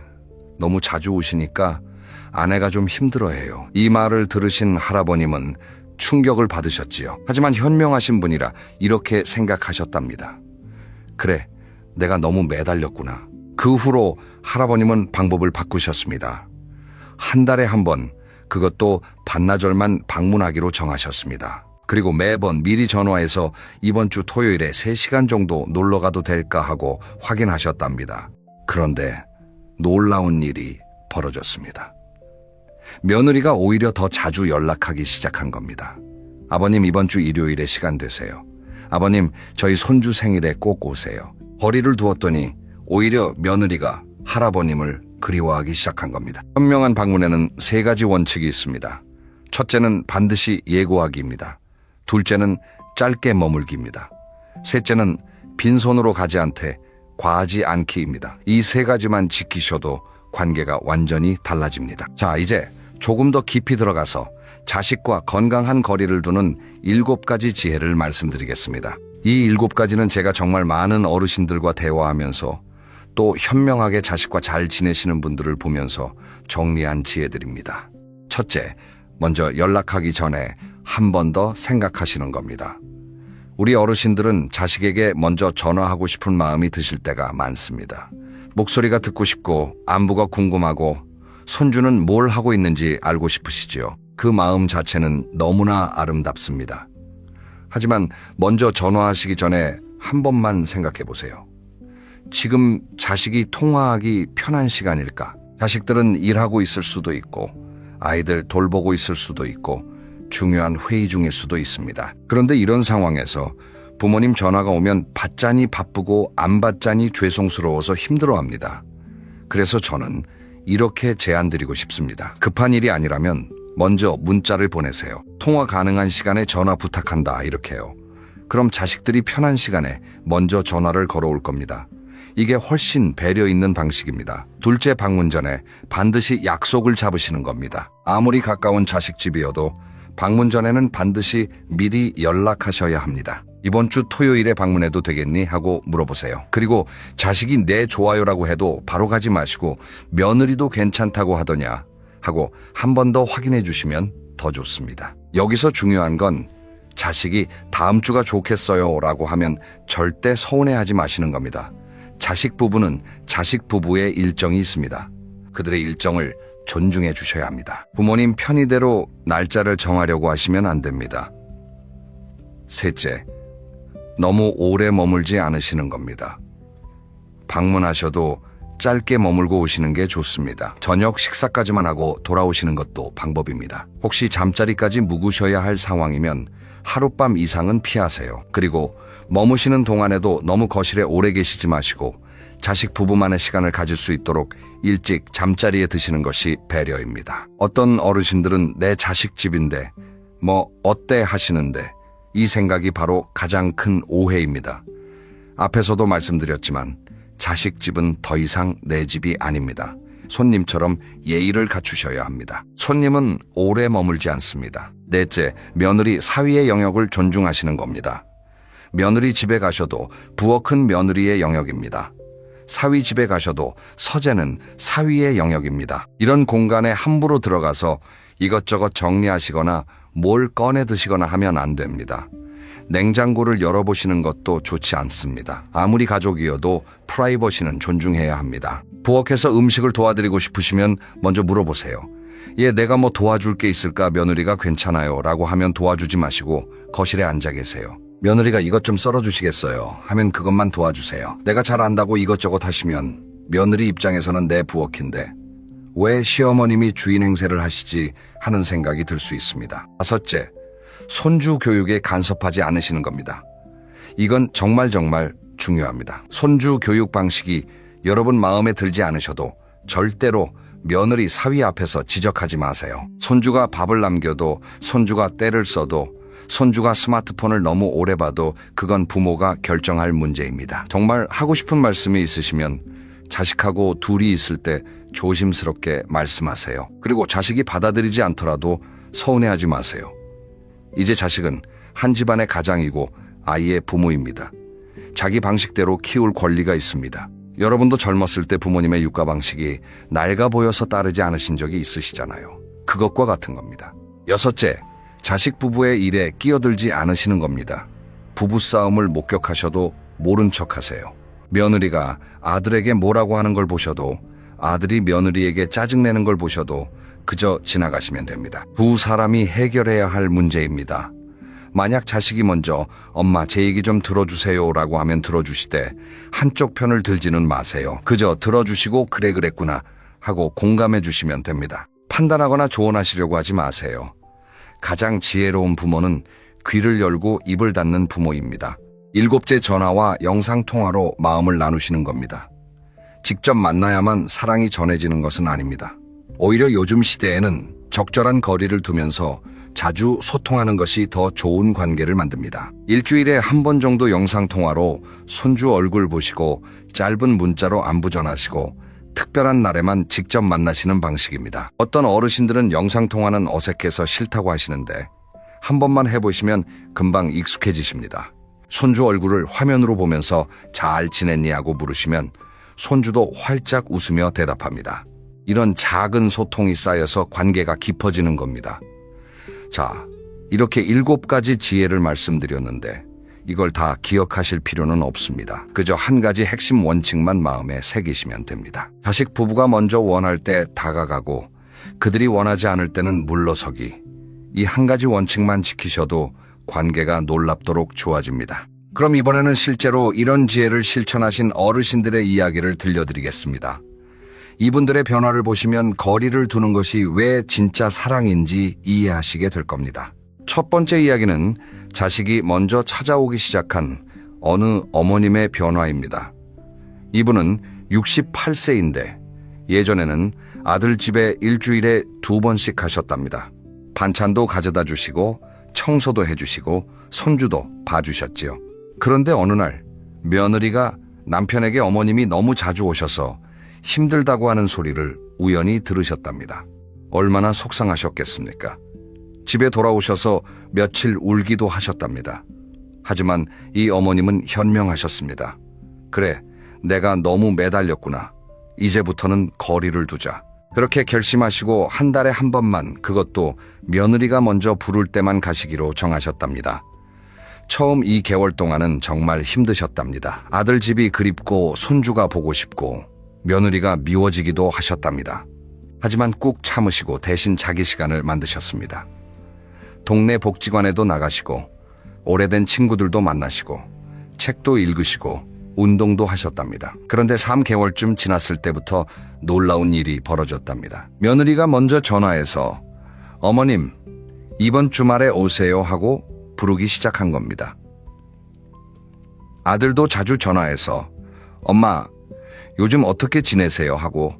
Speaker 1: 너무 자주 오시니까 아내가 좀 힘들어해요. 이 말을 들으신 할아버님은 충격을 받으셨지요. 하지만 현명하신 분이라 이렇게 생각하셨답니다. 그래, 내가 너무 매달렸구나. 그 후로 할아버님은 방법을 바꾸셨습니다. 한 달에 한 번, 그것도 반나절만 방문하기로 정하셨습니다. 그리고 매번 미리 전화해서 이번 주 토요일에 3시간 정도 놀러 가도 될까 하고 확인하셨답니다. 그런데 놀라운 일이 벌어졌습니다. 며느리가 오히려 더 자주 연락하기 시작한 겁니다. 아버님, 이번 주 일요일에 시간 되세요? 아버님, 저희 손주 생일에 꼭 오세요. 거리를 두었더니 오히려 며느리가 할아버님을 그리워하기 시작한 겁니다. 현명한 방문에는 3가지 원칙이 있습니다. 첫째는 반드시 예고하기입니다. 둘째는 짧게 머물기입니다. 셋째는 빈손으로 가지 않되 과하지 않기입니다. 이 3가지만 지키셔도 관계가 완전히 달라집니다. 자, 이제 조금 더 깊이 들어가서 자식과 건강한 거리를 두는 7가지 지혜를 말씀드리겠습니다. 이 7가지는 제가 정말 많은 어르신들과 대화하면서 또 현명하게 자식과 잘 지내시는 분들을 보면서 정리한 지혜들입니다. 첫째, 먼저 연락하기 전에 한 번 더 생각하시는 겁니다. 우리 어르신들은 자식에게 먼저 전화하고 싶은 마음이 드실 때가 많습니다. 목소리가 듣고 싶고 안부가 궁금하고 손주는 뭘 하고 있는지 알고 싶으시지요. 그 마음 자체는 너무나 아름답습니다. 하지만 먼저 전화하시기 전에 한 번만 생각해 보세요. 지금 자식이 통화하기 편한 시간일까? 자식들은 일하고 있을 수도 있고 아이들 돌보고 있을 수도 있고 중요한 회의 중일 수도 있습니다. 그런데 이런 상황에서 부모님 전화가 오면 받자니 바쁘고 안 받자니 죄송스러워서 힘들어합니다. 그래서 저는 이렇게 제안드리고 싶습니다. 급한 일이 아니라면 먼저 문자를 보내세요. 통화 가능한 시간에 전화 부탁한다, 이렇게요. 그럼 자식들이 편한 시간에 먼저 전화를 걸어올 겁니다. 이게 훨씬 배려 있는 방식입니다. 둘째 방문 전에 반드시 약속을 잡으시는 겁니다. 아무리 가까운 자식집이어도 방문 전에는 반드시 미리 연락하셔야 합니다. 이번 주 토요일에 방문해도 되겠니? 하고 물어보세요. 그리고 자식이 네 좋아요라고 해도 바로 가지 마시고 며느리도 괜찮다고 하더냐 하고 한 번 더 확인해 주시면 더 좋습니다. 여기서 중요한 건 자식이 다음 주가 좋겠어요 라고 하면 절대 서운해하지 마시는 겁니다. 자식 부부는 자식 부부의 일정이 있습니다. 그들의 일정을 존중해 주셔야 합니다. 부모님 편의대로 날짜를 정하려고 하시면 안 됩니다. 셋째, 너무 오래 머물지 않으시는 겁니다. 방문하셔도 짧게 머물고 오시는 게 좋습니다. 저녁 식사까지만 하고 돌아오시는 것도 방법입니다. 혹시 잠자리까지 묵으셔야 할 상황이면 하룻밤 이상은 피하세요. 그리고 머무시는 동안에도 너무 거실에 오래 계시지 마시고 자식 부부만의 시간을 가질 수 있도록 일찍 잠자리에 드시는 것이 배려입니다. 어떤 어르신들은 내 자식 집인데 뭐 어때 하시는데 이 생각이 바로 가장 큰 오해입니다. 앞에서도 말씀드렸지만 자식 집은 더 이상 내 집이 아닙니다. 손님처럼 예의를 갖추셔야 합니다. 손님은 오래 머물지 않습니다. 넷째, 며느리 사위의 영역을 존중하시는 겁니다. 며느리 집에 가셔도 부엌은 며느리의 영역입니다. 사위 집에 가셔도 서재는 사위의 영역입니다. 이런 공간에 함부로 들어가서 이것저것 정리하시거나 뭘 꺼내 드시거나 하면 안 됩니다. 냉장고를 열어보시는 것도 좋지 않습니다. 아무리 가족이어도 프라이버시는 존중해야 합니다. 부엌에서 음식을 도와드리고 싶으시면 먼저 물어보세요. 예, 내가 뭐 도와줄 게 있을까? 며느리가 괜찮아요 라고 하면 도와주지 마시고 거실에 앉아 계세요. 며느리가 이것 좀 썰어주시겠어요? 하면 그것만 도와주세요. 내가 잘 안다고 이것저것 하시면 며느리 입장에서는 내 부엌인데 왜 시어머님이 주인 행세를 하시지 하는 생각이 들 수 있습니다. 다섯째, 손주 교육에 간섭하지 않으시는 겁니다. 이건 정말 중요합니다. 손주 교육 방식이 여러분 마음에 들지 않으셔도 절대로 며느리 사위 앞에서 지적하지 마세요. 손주가 밥을 남겨도, 손주가 떼를 써도, 손주가 스마트폰을 너무 오래 봐도 그건 부모가 결정할 문제입니다. 정말 하고 싶은 말씀이 있으시면 자식하고 둘이 있을 때 조심스럽게 말씀하세요. 그리고 자식이 받아들이지 않더라도 서운해하지 마세요. 이제 자식은 한 집안의 가장이고 아이의 부모입니다. 자기 방식대로 키울 권리가 있습니다. 여러분도 젊었을 때 부모님의 육가 방식이 낡아 보여서 따르지 않으신 적이 있으시잖아요. 그것과 같은 겁니다. 여섯째, 자식 부부의 일에 끼어들지 않으시는 겁니다. 부부싸움을 목격하셔도 모른 척하세요. 며느리가 아들에게 뭐라고 하는 걸 보셔도, 아들이 며느리에게 짜증내는 걸 보셔도 그저 지나가시면 됩니다. 두 사람이 해결해야 할 문제입니다. 만약 자식이 먼저 엄마 제 얘기 좀 들어주세요 라고 하면 들어주시되 한쪽 편을 들지는 마세요. 그저 들어주시고 그래 그랬구나 하고 공감해 주시면 됩니다. 판단하거나 조언하시려고 하지 마세요. 가장 지혜로운 부모는 귀를 열고 입을 닫는 부모입니다. 일곱째, 전화와 영상통화로 마음을 나누시는 겁니다. 직접 만나야만 사랑이 전해지는 것은 아닙니다. 오히려 요즘 시대에는 적절한 거리를 두면서 자주 소통하는 것이 더 좋은 관계를 만듭니다. 일주일에 한 번 정도 영상통화로 손주 얼굴 보시고 짧은 문자로 안부 전하시고 특별한 날에만 직접 만나시는 방식입니다. 어떤 어르신들은 영상통화는 어색해서 싫다고 하시는데 한 번만 해보시면 금방 익숙해지십니다. 손주 얼굴을 화면으로 보면서 잘 지냈니 하고 물으시면 손주도 활짝 웃으며 대답합니다. 이런 작은 소통이 쌓여서 관계가 깊어지는 겁니다. 자, 이렇게 7가지 지혜를 말씀드렸는데 이걸 다 기억하실 필요는 없습니다. 그저 한 가지 핵심 원칙만 마음에 새기시면 됩니다. 자식 부부가 먼저 원할 때 다가가고 그들이 원하지 않을 때는 물러서기. 이 한 가지 원칙만 지키셔도 관계가 놀랍도록 좋아집니다. 그럼 이번에는 실제로 이런 지혜를 실천하신 어르신들의 이야기를 들려드리겠습니다. 이분들의 변화를 보시면 거리를 두는 것이 왜 진짜 사랑인지 이해하시게 될 겁니다. 첫 번째 이야기는 자식이 먼저 찾아오기 시작한 어느 어머님의 변화입니다. 이분은 68세인데 예전에는 아들 집에 일주일에 2번씩 가셨답니다. 반찬도 가져다 주시고 청소도 해주시고 손주도 봐주셨지요. 그런데 어느 날 며느리가 남편에게 어머님이 너무 자주 오셔서 힘들다고 하는 소리를 우연히 들으셨답니다. 얼마나 속상하셨겠습니까? 집에 돌아오셔서 며칠 울기도 하셨답니다. 하지만 이 어머님은 현명하셨습니다. 그래, 내가 너무 매달렸구나. 이제부터는 거리를 두자. 그렇게 결심하시고 한 달에 한 번만, 그것도 며느리가 먼저 부를 때만 가시기로 정하셨답니다. 처음 2개월 동안은 정말 힘드셨답니다. 아들 집이 그립고 손주가 보고 싶고 며느리가 미워지기도 하셨답니다. 하지만 꾹 참으시고 대신 자기 시간을 만드셨습니다. 동네 복지관에도 나가시고 오래된 친구들도 만나시고 책도 읽으시고 운동도 하셨답니다. 그런데 3개월쯤 지났을 때부터 놀라운 일이 벌어졌답니다. 며느리가 먼저 전화해서 어머님, 이번 주말에 오세요 하고 부르기 시작한 겁니다. 아들도 자주 전화해서 엄마, 요즘 어떻게 지내세요 하고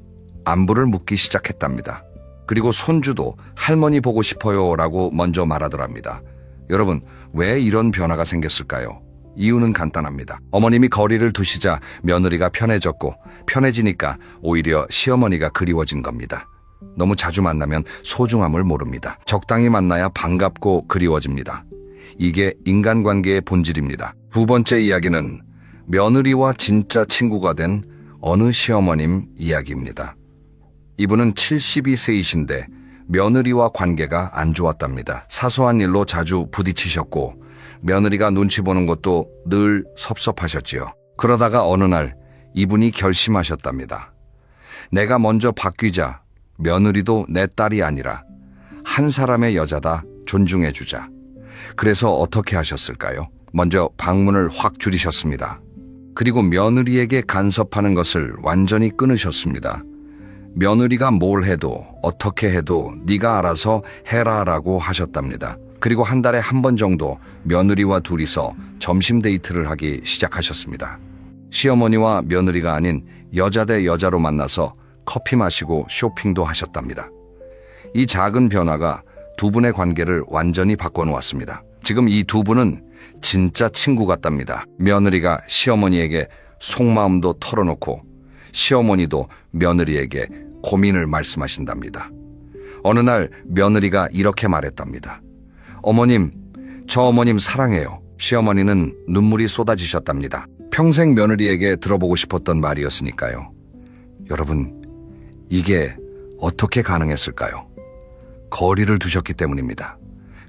Speaker 1: 안부를 묻기 시작했답니다. 그리고 손주도 할머니 보고 싶어요 라고 먼저 말하더랍니다. 여러분, 왜 이런 변화가 생겼을까요? 이유는 간단합니다. 어머님이 거리를 두시자 며느리가 편해졌고 편해지니까 오히려 시어머니가 그리워진 겁니다. 너무 자주 만나면 소중함을 모릅니다. 적당히 만나야 반갑고 그리워집니다. 이게 인간관계의 본질입니다. 두 번째 이야기는 며느리와 진짜 친구가 된 어느 시어머님 이야기입니다. 이분은 72세이신데 며느리와 관계가 안 좋았답니다. 사소한 일로 자주 부딪히셨고 며느리가 눈치 보는 것도 늘 섭섭하셨지요. 그러다가 어느 날 이분이 결심하셨답니다. 내가 먼저 바뀌자. 며느리도 내 딸이 아니라 한 사람의 여자다 존중해주자. 그래서 어떻게 하셨을까요? 먼저 방문을 확 줄이셨습니다. 그리고 며느리에게 간섭하는 것을 완전히 끊으셨습니다. 며느리가 뭘 해도 어떻게 해도 네가 알아서 해라라고 하셨답니다. 그리고 한 달에 한 번 정도 며느리와 둘이서 점심 데이트를 하기 시작하셨습니다. 시어머니와 며느리가 아닌 여자 대 여자로 만나서 커피 마시고 쇼핑도 하셨답니다. 이 작은 변화가 두 분의 관계를 완전히 바꿔놓았습니다. 지금 이 두 분은 진짜 친구 같답니다. 며느리가 시어머니에게 속마음도 털어놓고 시어머니도 며느리에게 고민을 말씀하신답니다. 어느 날 며느리가 이렇게 말했답니다. 어머님, 저 어머님 사랑해요. 시어머니는 눈물이 쏟아지셨답니다. 평생 며느리에게 들어보고 싶었던 말이었으니까요. 여러분, 이게 어떻게 가능했을까요? 거리를 두셨기 때문입니다.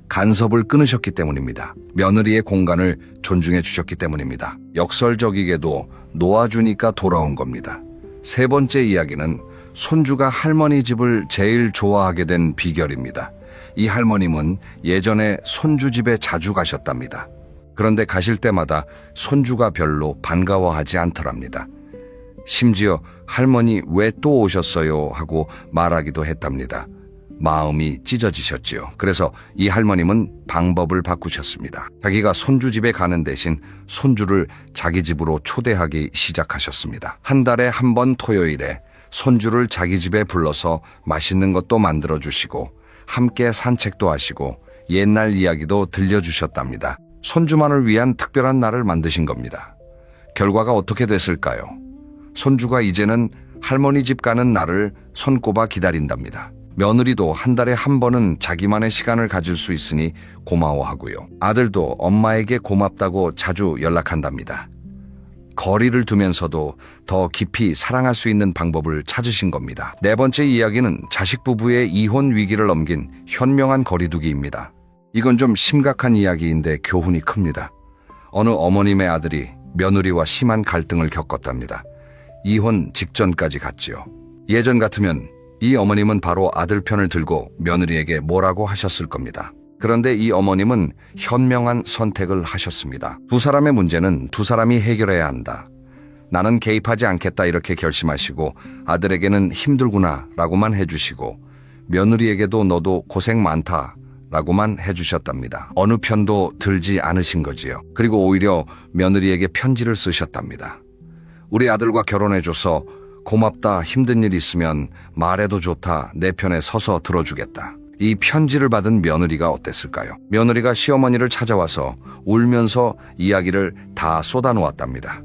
Speaker 1: 간섭을 끊으셨기 때문입니다. 며느리의 공간을 존중해 주셨기 때문입니다. 역설적이게도 놓아주니까 돌아온 겁니다. 세 번째 이야기는 손주가 할머니 집을 제일 좋아하게 된 비결입니다. 이 할머님은 예전에 손주 집에 자주 가셨답니다. 그런데 가실 때마다 손주가 별로 반가워하지 않더랍니다. 심지어 할머니 왜 또 오셨어요 하고 말하기도 했답니다. 마음이 찢어지셨지요. 그래서 이 할머님은 방법을 바꾸셨습니다. 자기가 손주 집에 가는 대신 손주를 자기 집으로 초대하기 시작하셨습니다. 한 달에 한 번 토요일에 손주를 자기 집에 불러서 맛있는 것도 만들어주시고 함께 산책도 하시고 옛날 이야기도 들려주셨답니다. 손주만을 위한 특별한 날을 만드신 겁니다. 결과가 어떻게 됐을까요? 손주가 이제는 할머니 집 가는 날을 손꼽아 기다린답니다. 며느리도 한 달에 한 번은 자기만의 시간을 가질 수 있으니 고마워하고요. 아들도 엄마에게 고맙다고 자주 연락한답니다. 거리를 두면서도 더 깊이 사랑할 수 있는 방법을 찾으신 겁니다. 네 번째 이야기는 자식 부부의 이혼 위기를 넘긴 현명한 거리두기입니다. 이건 좀 심각한 이야기인데 교훈이 큽니다. 어느 어머님의 아들이 며느리와 심한 갈등을 겪었답니다. 이혼 직전까지 갔지요. 예전 같으면 이 어머님은 바로 아들 편을 들고 며느리에게 뭐라고 하셨을 겁니다. 그런데 이 어머님은 현명한 선택을 하셨습니다. 두 사람의 문제는 두 사람이 해결해야 한다. 나는 개입하지 않겠다 이렇게 결심하시고 아들에게는 힘들구나 라고만 해주시고 며느리에게도 너도 고생 많다 라고만 해주셨답니다. 어느 편도 들지 않으신 거지요. 그리고 오히려 며느리에게 편지를 쓰셨답니다. 우리 아들과 결혼해줘서 고맙다. 힘든 일 있으면 말해도 좋다. 내 편에 서서 들어주겠다. 이 편지를 받은 며느리가 어땠을까요? 며느리가 시어머니를 찾아와서 울면서 이야기를 다 쏟아놓았답니다.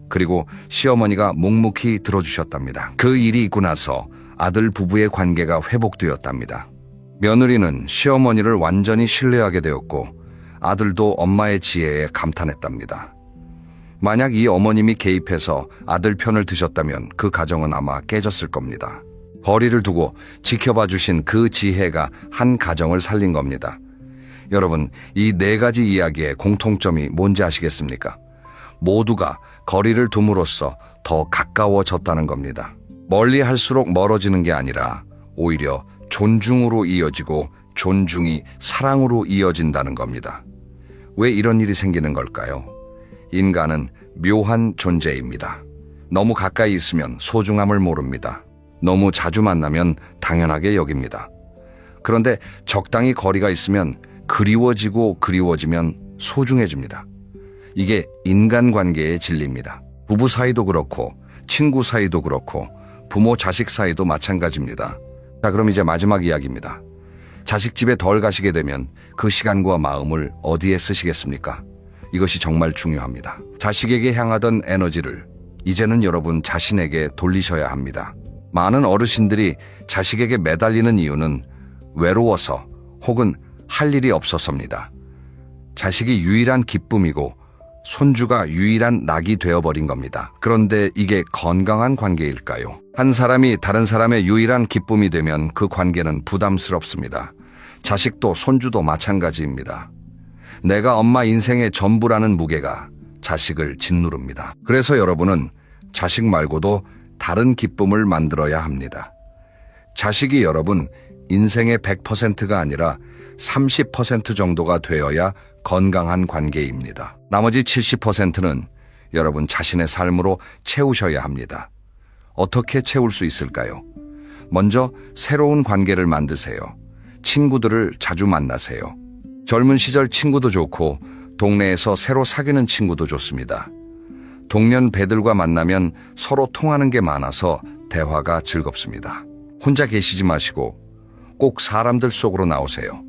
Speaker 1: 그리고 시어머니가 묵묵히 들어주셨답니다. 그 일이 있고 나서 아들 부부의 관계가 회복되었답니다. 며느리는 시어머니를 완전히 신뢰하게 되었고 아들도 엄마의 지혜에 감탄했답니다. 만약 이 어머님이 개입해서 아들 편을 드셨다면 그 가정은 아마 깨졌을 겁니다. 거리를 두고 지켜봐 주신 그 지혜가 한 가정을 살린 겁니다. 여러분, 이 네 가지 이야기의 공통점이 뭔지 아시겠습니까? 모두가 거리를 둠으로써 더 가까워졌다는 겁니다. 멀리 할수록 멀어지는 게 아니라 오히려 존중으로 이어지고 존중이 사랑으로 이어진다는 겁니다. 왜 이런 일이 생기는 걸까요? 인간은 묘한 존재입니다. 너무 가까이 있으면 소중함을 모릅니다. 너무 자주 만나면 당연하게 여깁니다. 그런데 적당히 거리가 있으면 그리워지면 소중해집니다. 이게 인간관계의 진리입니다. 부부 사이도 그렇고 친구 사이도 그렇고 부모 자식 사이도 마찬가지입니다. 자, 그럼 이제 마지막 이야기입니다. 자식 집에 덜 가시게 되면 그 시간과 마음을 어디에 쓰시겠습니까? 이것이 정말 중요합니다. 자식에게 향하던 에너지를 이제는 여러분 자신에게 돌리셔야 합니다. 많은 어르신들이 자식에게 매달리는 이유는 외로워서 혹은 할 일이 없어서입니다. 자식이 유일한 기쁨이고 손주가 유일한 낙이 되어버린 겁니다. 그런데 이게 건강한 관계일까요? 한 사람이 다른 사람의 유일한 기쁨이 되면 그 관계는 부담스럽습니다. 자식도 손주도 마찬가지입니다. 내가 엄마 인생의 전부라는 무게가 자식을 짓누릅니다. 그래서 여러분은 자식 말고도 다른 기쁨을 만들어야 합니다. 자식이 여러분 인생의 100%가 아니라 30% 정도가 되어야 건강한 관계입니다. 나머지 70%는 여러분 자신의 삶으로 채우셔야 합니다. 어떻게 채울 수 있을까요? 먼저 새로운 관계를 만드세요. 친구들을 자주 만나세요. 젊은 시절 친구도 좋고 동네에서 새로 사귀는 친구도 좋습니다. 동년 배들과 만나면 서로 통하는 게 많아서 대화가 즐겁습니다. 혼자 계시지 마시고 꼭 사람들 속으로 나오세요.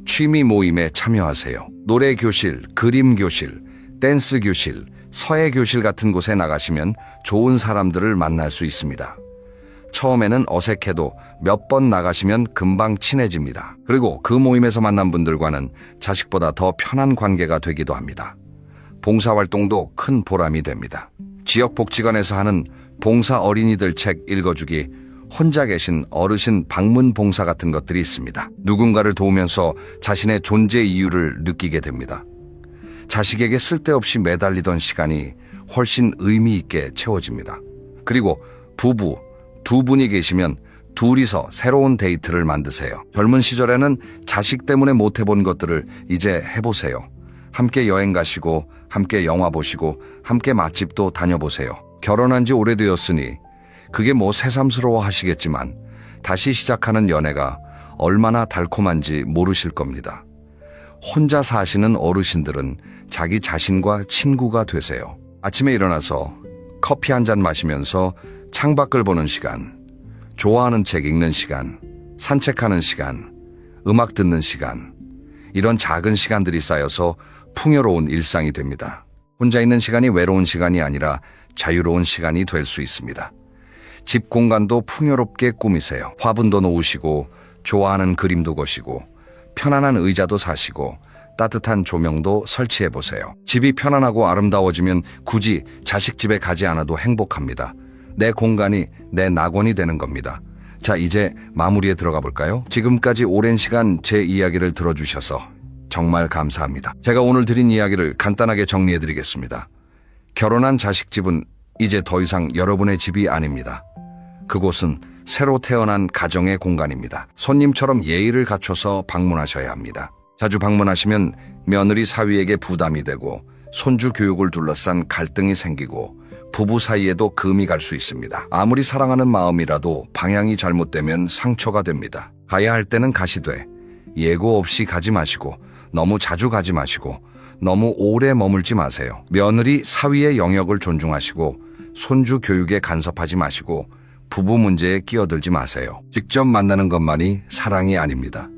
Speaker 1: 취미 모임에 참여하세요. 노래 교실, 그림 교실, 댄스 교실, 서예 교실 같은 곳에 나가시면 좋은 사람들을 만날 수 있습니다. 처음에는 어색해도 몇 번 나가시면 금방 친해집니다. 그리고 그 모임에서 만난 분들과는 자식보다 더 편한 관계가 되기도 합니다. 봉사활동도 큰 보람이 됩니다. 지역복지관에서 하는 봉사 어린이들 책 읽어주기, 혼자 계신 어르신 방문 봉사 같은 것들이 있습니다. 누군가를 도우면서 자신의 존재 이유를 느끼게 됩니다. 자식에게 쓸데없이 매달리던 시간이 훨씬 의미 있게 채워집니다. 그리고 부부, 두 분이 계시면 둘이서 새로운 데이트를 만드세요. 젊은 시절에는 자식 때문에 못 해본 것들을 이제 해보세요. 함께 여행 가시고 함께 영화 보시고 함께 맛집도 다녀보세요. 결혼한 지 오래되었으니 그게 뭐 새삼스러워 하시겠지만 다시 시작하는 연애가 얼마나 달콤한지 모르실 겁니다. 혼자 사시는 어르신들은 자기 자신과 친구가 되세요. 아침에 일어나서 커피 한 잔 마시면서 창밖을 보는 시간, 좋아하는 책 읽는 시간, 산책하는 시간, 음악 듣는 시간, 이런 작은 시간들이 쌓여서 풍요로운 일상이 됩니다. 혼자 있는 시간이 외로운 시간이 아니라 자유로운 시간이 될 수 있습니다. 집 공간도 풍요롭게 꾸미세요. 화분도 놓으시고 좋아하는 그림도 거시고 편안한 의자도 사시고 따뜻한 조명도 설치해 보세요. 집이 편안하고 아름다워지면 굳이 자식 집에 가지 않아도 행복합니다. 내 공간이 내 낙원이 되는 겁니다. 자, 이제 마무리에 들어가 볼까요? 지금까지 오랜 시간 제 이야기를 들어주셔서 정말 감사합니다. 제가 오늘 드린 이야기를 간단하게 정리해 드리겠습니다. 결혼한 자식집은 이제 더 이상 여러분의 집이 아닙니다. 그곳은 새로 태어난 가정의 공간입니다. 손님처럼 예의를 갖춰서 방문하셔야 합니다. 자주 방문하시면 며느리 사위에게 부담이 되고 손주 교육을 둘러싼 갈등이 생기고 부부 사이에도 금이 갈 수 있습니다. 아무리 사랑하는 마음이라도 방향이 잘못되면 상처가 됩니다. 가야 할 때는 가시되 예고 없이 가지 마시고 너무 자주 가지 마시고 너무 오래 머물지 마세요. 며느리 사위의 영역을 존중하시고 손주 교육에 간섭하지 마시고 부부 문제에 끼어들지 마세요. 직접 만나는 것만이 사랑이 아닙니다.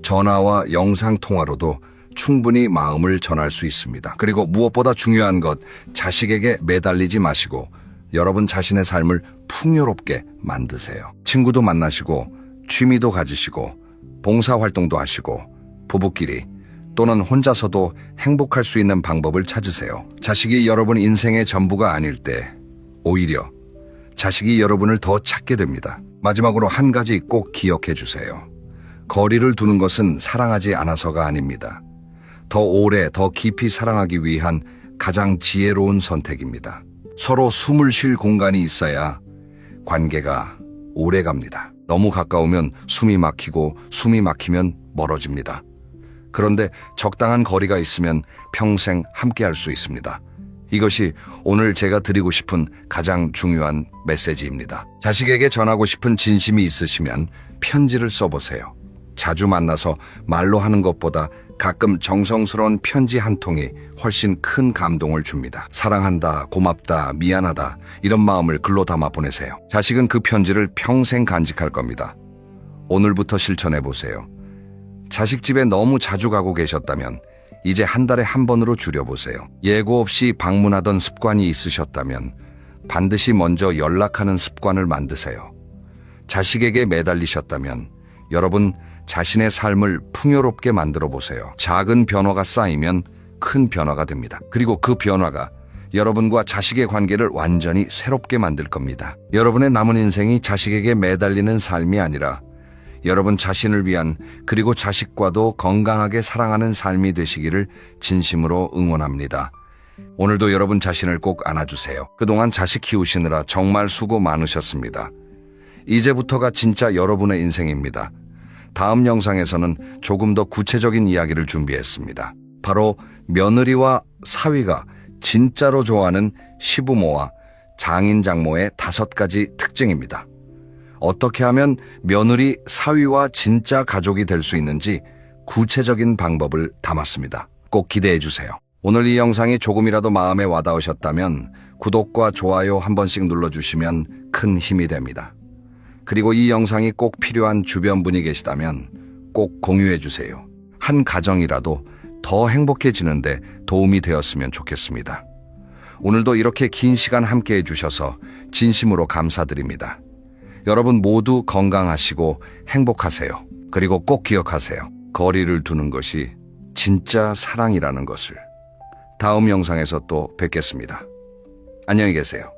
Speaker 1: 전화와 영상 통화로도 충분히 마음을 전할 수 있습니다. 그리고 무엇보다 중요한 것, 자식에게 매달리지 마시고 여러분 자신의 삶을 풍요롭게 만드세요. 친구도 만나시고 취미도 가지시고 봉사활동도 하시고 부부끼리 또는 혼자서도 행복할 수 있는 방법을 찾으세요. 자식이 여러분 인생의 전부가 아닐 때 오히려 자식이 여러분을 더 찾게 됩니다. 마지막으로 한 가지 꼭 기억해 주세요. 거리를 두는 것은 사랑하지 않아서가 아닙니다. 더 오래, 더 깊이 사랑하기 위한 가장 지혜로운 선택입니다. 서로 숨을 쉴 공간이 있어야 관계가 오래 갑니다. 너무 가까우면 숨이 막히고 숨이 막히면 멀어집니다. 그런데 적당한 거리가 있으면 평생 함께할 수 있습니다. 이것이 오늘 제가 드리고 싶은 가장 중요한 메시지입니다. 자식에게 전하고 싶은 진심이 있으시면 편지를 써보세요. 자주 만나서 말로 하는 것보다 가끔 정성스러운 편지 한 통이 훨씬 큰 감동을 줍니다. 사랑한다, 고맙다, 미안하다 이런 마음을 글로 담아 보내세요. 자식은 그 편지를 평생 간직할 겁니다. 오늘부터 실천해 보세요. 자식 집에 너무 자주 가고 계셨다면 이제 한 달에 한 번으로 줄여보세요. 예고 없이 방문하던 습관이 있으셨다면 반드시 먼저 연락하는 습관을 만드세요. 자식에게 매달리셨다면 여러분 자신의 삶을 풍요롭게 만들어 보세요. 작은 변화가 쌓이면 큰 변화가 됩니다. 그리고 그 변화가 여러분과 자식의 관계를 완전히 새롭게 만들 겁니다. 여러분의 남은 인생이 자식에게 매달리는 삶이 아니라 여러분 자신을 위한 그리고 자식과도 건강하게 사랑하는 삶이 되시기를 진심으로 응원합니다. 오늘도 여러분 자신을 꼭 안아주세요. 그동안 자식 키우시느라 정말 수고 많으셨습니다. 이제부터가 진짜 여러분의 인생입니다. 다음 영상에서는 조금 더 구체적인 이야기를 준비했습니다. 바로 며느리와 사위가 진짜로 좋아하는 시부모와 장인 장모의 5가지 특징입니다. 어떻게 하면 며느리, 사위와 진짜 가족이 될 수 있는지 구체적인 방법을 담았습니다. 꼭 기대해 주세요. 오늘 이 영상이 조금이라도 마음에 와닿으셨다면 구독과 좋아요 한 번씩 눌러주시면 큰 힘이 됩니다. 그리고 이 영상이 꼭 필요한 주변 분이 계시다면 꼭 공유해 주세요. 한 가정이라도 더 행복해지는데 도움이 되었으면 좋겠습니다. 오늘도 이렇게 긴 시간 함께 해주셔서 진심으로 감사드립니다. 여러분 모두 건강하시고 행복하세요. 그리고 꼭 기억하세요. 거리를 두는 것이 진짜 사랑이라는 것을. 다음 영상에서 또 뵙겠습니다. 안녕히 계세요.